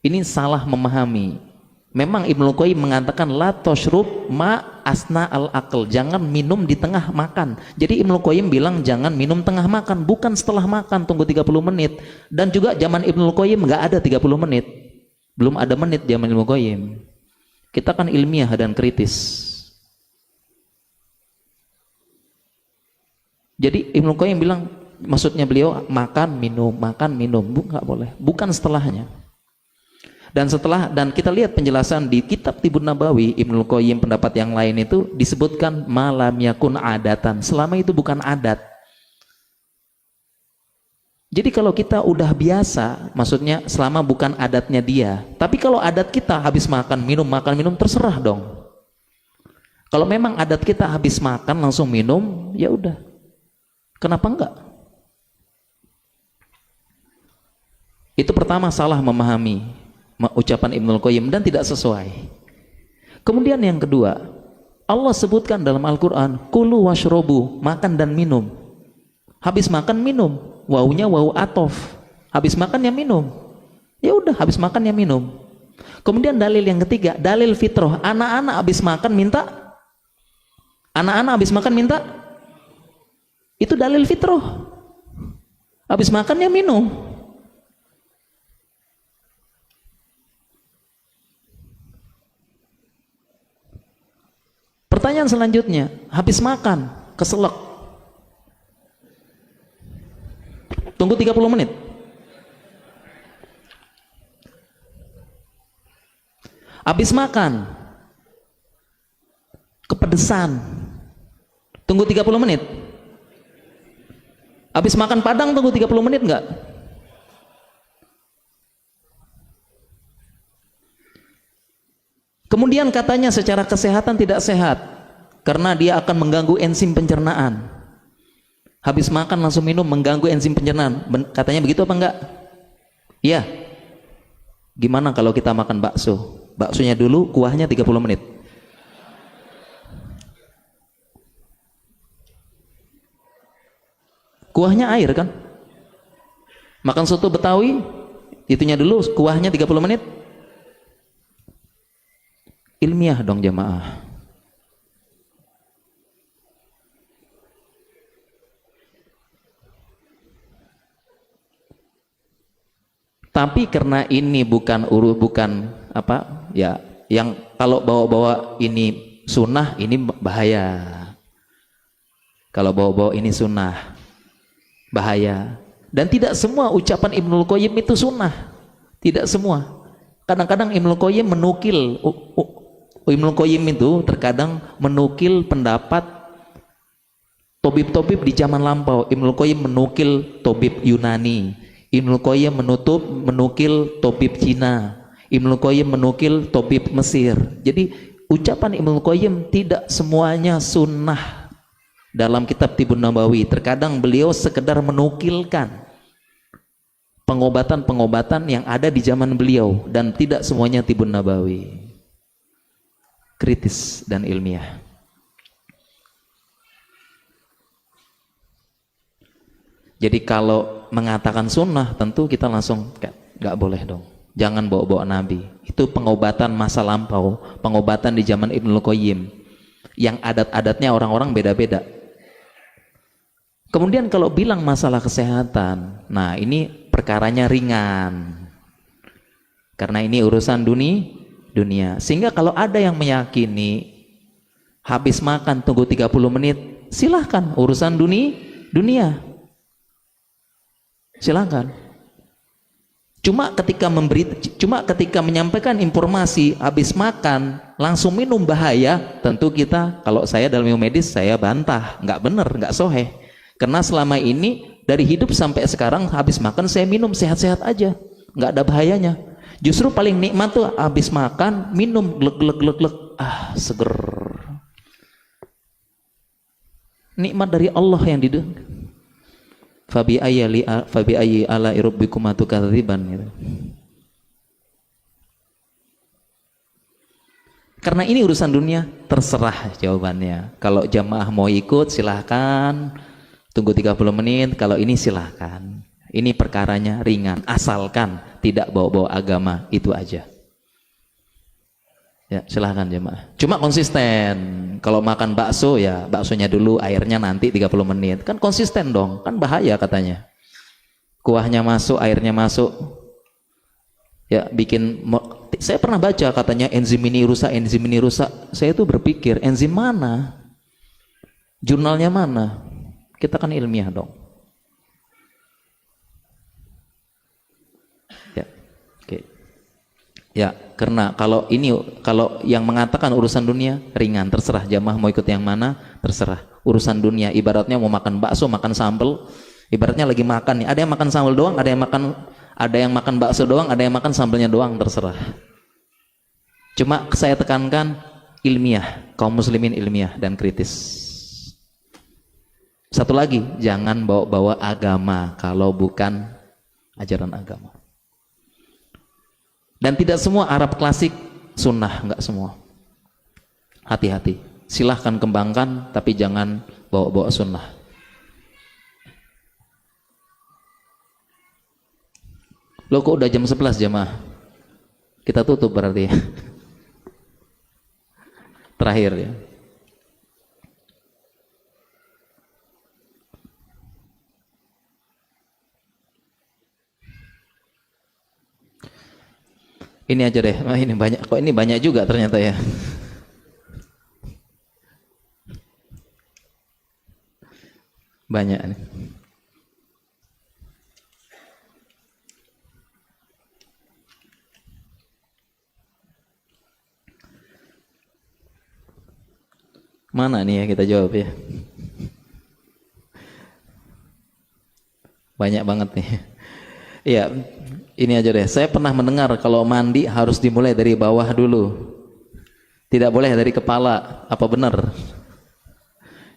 Ini salah memahami. Memang Ibnu Qayyim mengatakan la tashrub ma asna al-aql, jangan minum di tengah makan. Jadi Ibnu Qayyim bilang jangan minum tengah makan, bukan setelah makan, tunggu 30 menit. Dan juga zaman Ibnu Qayyim nggak ada 30 menit. Belum ada menit zaman Ibnu Qayyim. Kita kan ilmiah dan kritis. Jadi Ibnu Qayyim bilang, maksudnya beliau makan minum, nggak boleh, bukan setelahnya. Dan kita lihat penjelasan di kitab Tibun Nabawi, Ibnu Qayyim pendapat yang lain itu disebutkan malam yakun adatan, selama itu bukan adat. Jadi kalau kita udah biasa, maksudnya selama bukan adatnya dia. Tapi kalau adat kita habis makan minum terserah dong. Kalau memang adat kita habis makan langsung minum, ya udah. Kenapa enggak? Itu pertama, salah memahami ucapan Ibnul Qayyim dan tidak sesuai. Kemudian yang kedua, Allah sebutkan dalam Al-Quran, kulu washrobu, makan dan minum. Habis makan minum, wawunya wawu atof. Habis makan ya minum. Ya udah, habis makan ya minum. Kemudian dalil yang ketiga, dalil fitrah. Anak-anak habis makan minta. Anak-anak habis makan minta. Itu dalil fitrah. Habis makan ya minum. Pertanyaan selanjutnya, habis makan, keselak. Tunggu 30 menit. Habis makan, kepedesan. Tunggu 30 menit. Habis makan padang tunggu 30 menit enggak? Kemudian katanya secara kesehatan tidak sehat karena dia akan mengganggu enzim pencernaan. Habis makan langsung minum mengganggu enzim pencernaan. Katanya begitu apa enggak? Iya. Gimana kalau kita makan bakso? Baksonya dulu, kuahnya 30 menit. Kuahnya air kan? Makan soto Betawi, itunya dulu, kuahnya 30 menit. Ilmiah dong jamaah. Tapi karena ini bukan apa ya, yang kalau bawa-bawa ini sunnah, ini bahaya. Kalau bawa-bawa ini sunnah, bahaya. Dan tidak semua ucapan Ibnul Qayyim itu sunnah, tidak semua. Kadang-kadang Ibnul Qayyim menukil, Ibnul Qayyim itu terkadang menukil pendapat tobib-tobib di zaman lampau. Ibnul Qayyim menukil tobib Yunani, Ibnul Qayyim menukil tobib Cina, Ibnul Qayyim menukil tobib Mesir. Jadi ucapan Ibnul Qayyim tidak semuanya sunnah dalam kitab Tibun Nabawi. Terkadang beliau sekedar menukilkan pengobatan-pengobatan yang ada di zaman beliau dan tidak semuanya Tibun Nabawi. Kritis dan ilmiah. Jadi kalau mengatakan sunnah tentu kita langsung nggak boleh dong. Jangan bawa-bawa Nabi. Itu pengobatan masa lampau, pengobatan di zaman Ibnul Qayyim. Yang adat-adatnya orang-orang beda-beda. Kemudian kalau bilang masalah kesehatan, nah ini perkaranya ringan. Karena ini urusan dunia. Sehingga kalau ada yang meyakini habis makan tunggu 30 menit silahkan urusan dunia. Silahkan. Cuma ketika menyampaikan informasi habis makan langsung minum bahaya, tentu kita, kalau saya dalam ilmu medis saya bantah, nggak bener, nggak soheh. Karena selama ini dari hidup sampai sekarang habis makan saya minum sehat-sehat aja, nggak ada bahayanya. Justru paling nikmat tuh habis makan minum glek, seger. Nikmat dari Allah yang didengar. Fabi ayyi ala rabbikuma tukadziban gitu. Karena ini urusan dunia, terserah jawabannya. Kalau jamaah mau ikut silahkan, tunggu 30 menit. Kalau ini silahkan. Ini perkaranya ringan, asalkan tidak bawa-bawa agama, itu aja. Ya, silahkan jemaah. Cuma konsisten. Kalau makan bakso ya baksonya dulu, airnya nanti 30 menit. Kan konsisten dong, kan bahaya katanya. Kuahnya masuk, airnya masuk. Ya, saya pernah baca katanya enzim ini rusak. Saya itu berpikir, enzim mana? Jurnalnya mana? Kita kan ilmiah dong. Ya, oke. Ya, karena kalau yang mengatakan urusan dunia ringan, terserah jamaah mau ikut yang mana, terserah. Urusan dunia ibaratnya mau makan bakso, makan sambal, ibaratnya lagi makan nih, ada yang makan sambal doang, ada yang makan bakso doang, ada yang makan sambalnya doang, terserah. Cuma saya tekankan ilmiah, kaum muslimin ilmiah dan kritis. Satu lagi, jangan bawa-bawa agama kalau bukan ajaran agama. Dan tidak semua Arab klasik sunnah, enggak semua. Hati-hati. Silahkan kembangkan, tapi jangan bawa-bawa sunnah. Loh kok udah jam 11 jamaah? Kita tutup berarti ya. Terakhir ya. Ini aja deh, ini banyak, kok ini banyak juga ternyata ya. Banyak nih. Mana nih ya kita jawab ya. Banyak banget nih. Iya, ini aja deh. Saya pernah mendengar kalau mandi harus dimulai dari bawah dulu. Tidak boleh dari kepala. Apa benar?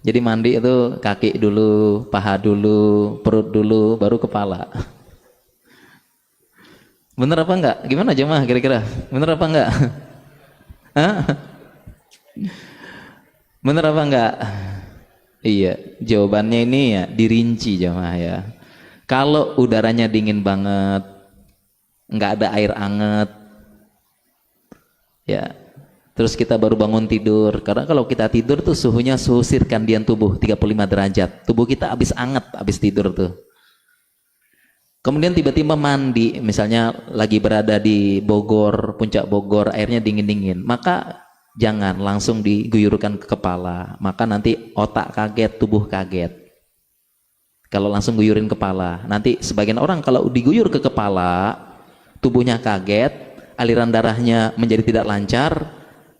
Jadi mandi itu kaki dulu, paha dulu, perut dulu, baru kepala. Bener apa enggak? Gimana jemaah kira-kira? Bener apa enggak? Hah? Bener apa enggak? Iya, jawabannya ini ya dirinci jemaah ya. Kalau udaranya dingin banget, nggak ada air anget, ya, terus kita baru bangun tidur. Karena kalau kita tidur tuh suhunya suhu sirkadian tubuh 35 derajat. Tubuh kita habis anget, habis tidur tuh. Kemudian tiba-tiba mandi, misalnya lagi berada di Bogor, puncak Bogor, airnya dingin-dingin. Maka jangan langsung diguyurkan ke kepala. Maka nanti otak kaget, tubuh kaget. Kalau langsung guyurin kepala, nanti sebagian orang kalau diguyur ke kepala, tubuhnya kaget, aliran darahnya menjadi tidak lancar.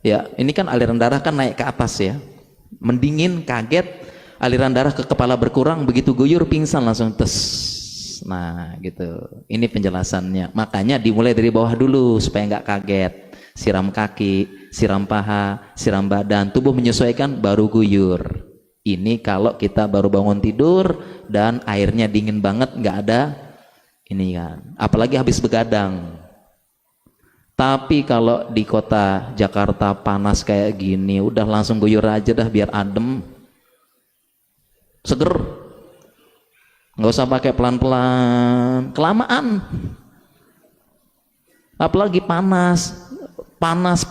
Ya, ini kan aliran darah kan naik ke atas ya, mendingin, kaget, aliran darah ke kepala berkurang, begitu guyur pingsan langsung tes. Nah, gitu. Ini penjelasannya. Makanya dimulai dari bawah dulu supaya nggak kaget. Siram kaki, siram paha, siram badan, tubuh menyesuaikan, baru guyur. Ini kalau kita baru bangun tidur dan airnya dingin banget, nggak ada ini kan. Apalagi habis begadang. Tapi kalau di kota Jakarta panas kayak gini, udah langsung guyur aja dah biar adem, seger. Nggak usah pakai pelan-pelan, kelamaan. Apalagi panas,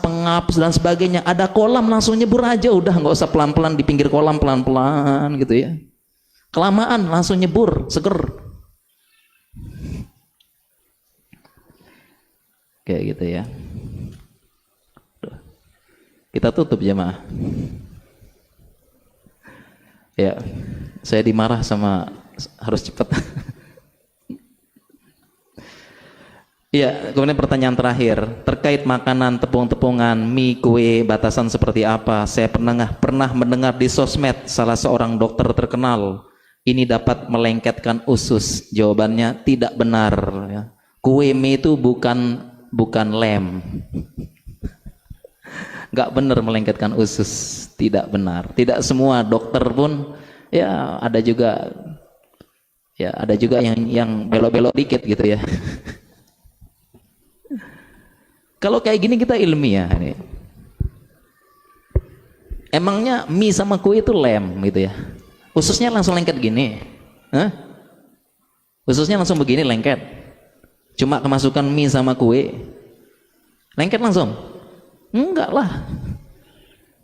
pengap dan sebagainya, ada kolam langsung nyebur aja udah, nggak usah pelan-pelan di pinggir kolam pelan-pelan gitu ya. Kelamaan langsung nyebur, seger. Kayak gitu ya. Kita tutup jemaah. Ya, saya dimarah sama harus cepat. Iya, kemudian pertanyaan terakhir terkait makanan, tepung-tepungan, mie, kue, batasan seperti apa? Saya pernah mendengar di sosmed salah seorang dokter terkenal ini dapat melengketkan usus. Jawabannya tidak benar. Ya. Kue mie itu bukan lem. Nggak benar melengketkan usus, tidak benar. Tidak semua dokter pun, ya ada juga yang belok-belok dikit gitu ya. Kalau kayak gini kita ilmiah nih. Emangnya mie sama kue itu lem gitu ya? Ususnya langsung lengket gini? Hah? Ususnya langsung begini lengket? Cuma kemasukan mie sama kue? Lengket langsung? Enggak lah.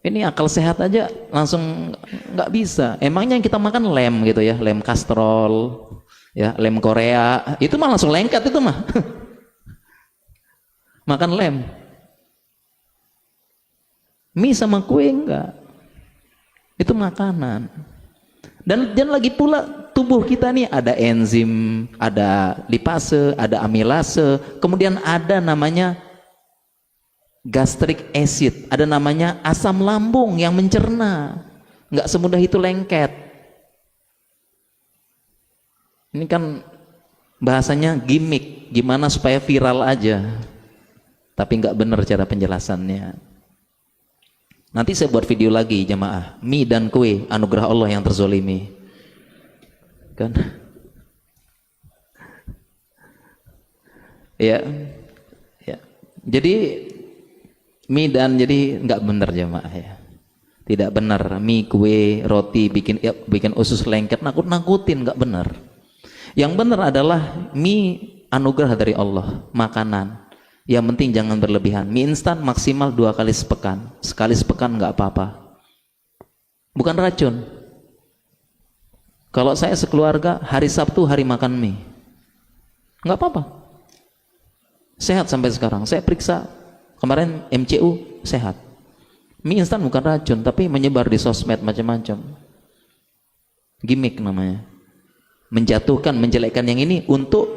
Ini akal sehat aja langsung nggak bisa. Emangnya yang kita makan lem gitu ya? Lem kastrol, ya lem Korea. Itu mah langsung lengket itu mah. Makan lem. Mie sama kue enggak. Itu makanan. Dan lagi pula tubuh kita nih ada enzim, ada lipase, ada amilase, kemudian ada namanya gastric acid, ada namanya asam lambung yang mencerna. Enggak semudah itu lengket. Ini kan bahasanya gimmick, gimana supaya viral aja. Tapi nggak benar cara penjelasannya. Nanti saya buat video lagi jamaah, mie dan kue anugerah Allah yang terzolimi, kan? Ya, ya. Jadi mie dan jadi nggak benar jamaah ya. Tidak benar mie, kue, roti bikin usus lengket, nakut-nakutin, nggak benar. Yang benar adalah mie anugerah dari Allah, makanan. Yang penting jangan berlebihan. Mie instan maksimal 2 kali sepekan. Sekali sepekan nggak apa-apa. Bukan racun. Kalau saya sekeluarga hari Sabtu hari makan mie, nggak apa-apa. Sehat sampai sekarang. Saya periksa kemarin MCU sehat. Mie instan bukan racun, tapi menyebar di sosmed macam-macam. Gimik namanya. Menjatuhkan, menjelekkan yang ini untuk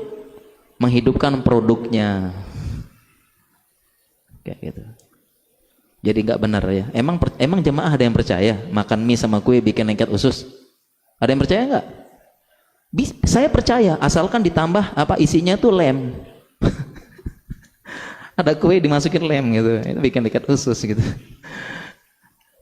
menghidupkan produknya. Kayak gitu. Jadi nggak benar ya. Emang jemaah ada yang percaya makan mie sama kue bikin lengket usus? Ada yang percaya nggak? Saya percaya, asalkan ditambah apa isinya tuh lem. Ada kue dimasukin lem gitu, itu bikin lengket usus gitu.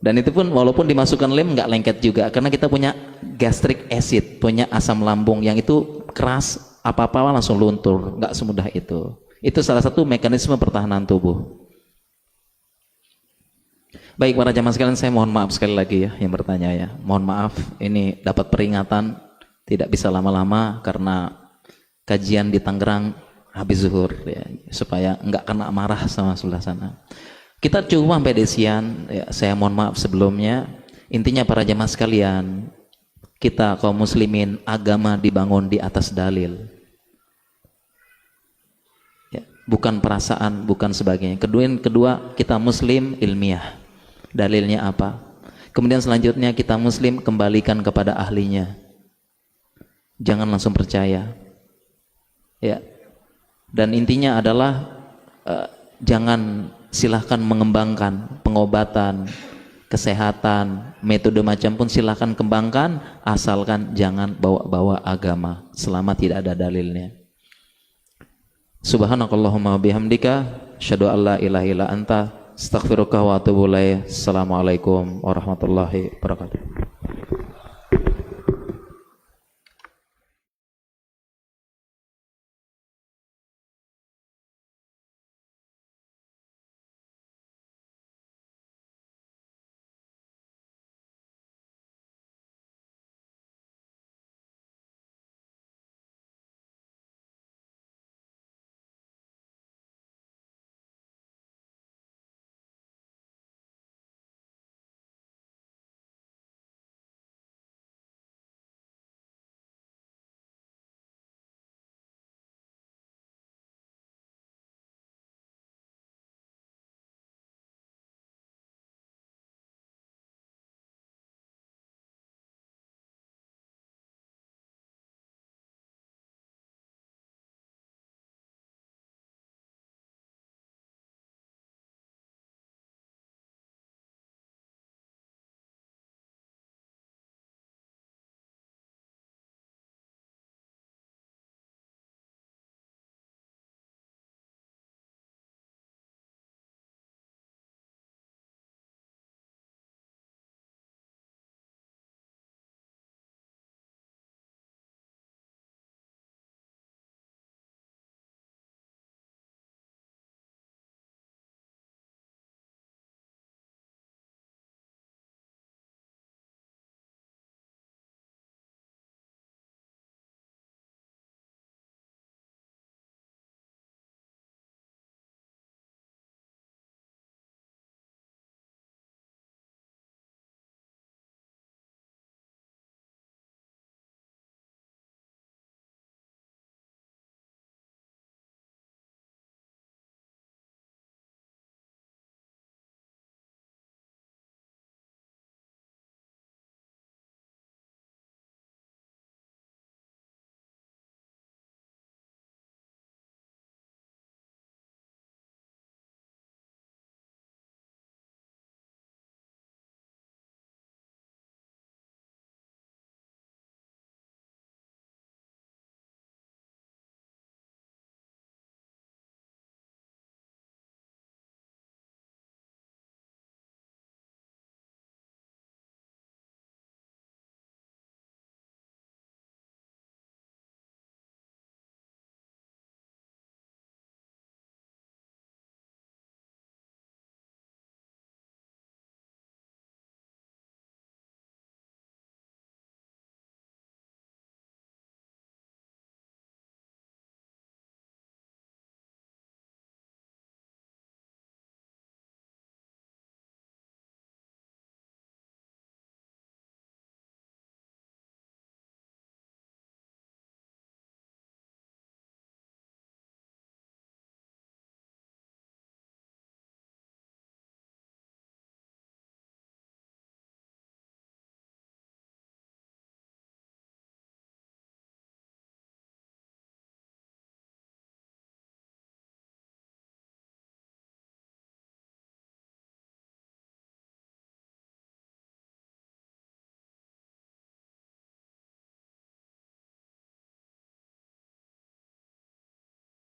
Dan itu pun walaupun dimasukkan lem nggak lengket juga, karena kita punya gastric acid, punya asam lambung yang itu keras, apa-apa langsung luntur, nggak semudah itu. Itu salah satu mekanisme pertahanan tubuh. Baik para jamaah sekalian, saya mohon maaf sekali lagi ya yang bertanya ya. Mohon maaf, ini dapat peringatan tidak bisa lama-lama karena kajian di Tangerang habis zuhur ya, supaya nggak kena marah sama sebelah sana. Kita cuma sampai desian ya, saya mohon maaf sebelumnya. Intinya para jamaah sekalian, kita kaum muslimin agama dibangun di atas dalil. Ya, bukan perasaan, bukan sebagainya. Kedua, kita muslim ilmiah. Dalilnya apa? Kemudian selanjutnya kita muslim kembalikan kepada ahlinya. Jangan langsung percaya. Ya. Dan intinya adalah jangan silahkan mengembangkan pengobatan, kesehatan, metode macam pun silahkan kembangkan, asalkan jangan bawa-bawa agama selama tidak ada dalilnya. Subhanakallahumma bihamdika asyhadu an la ilaha illa anta astaghfiruka wa atubu ilaik. Assalamualaikum warahmatullahi wabarakatuh.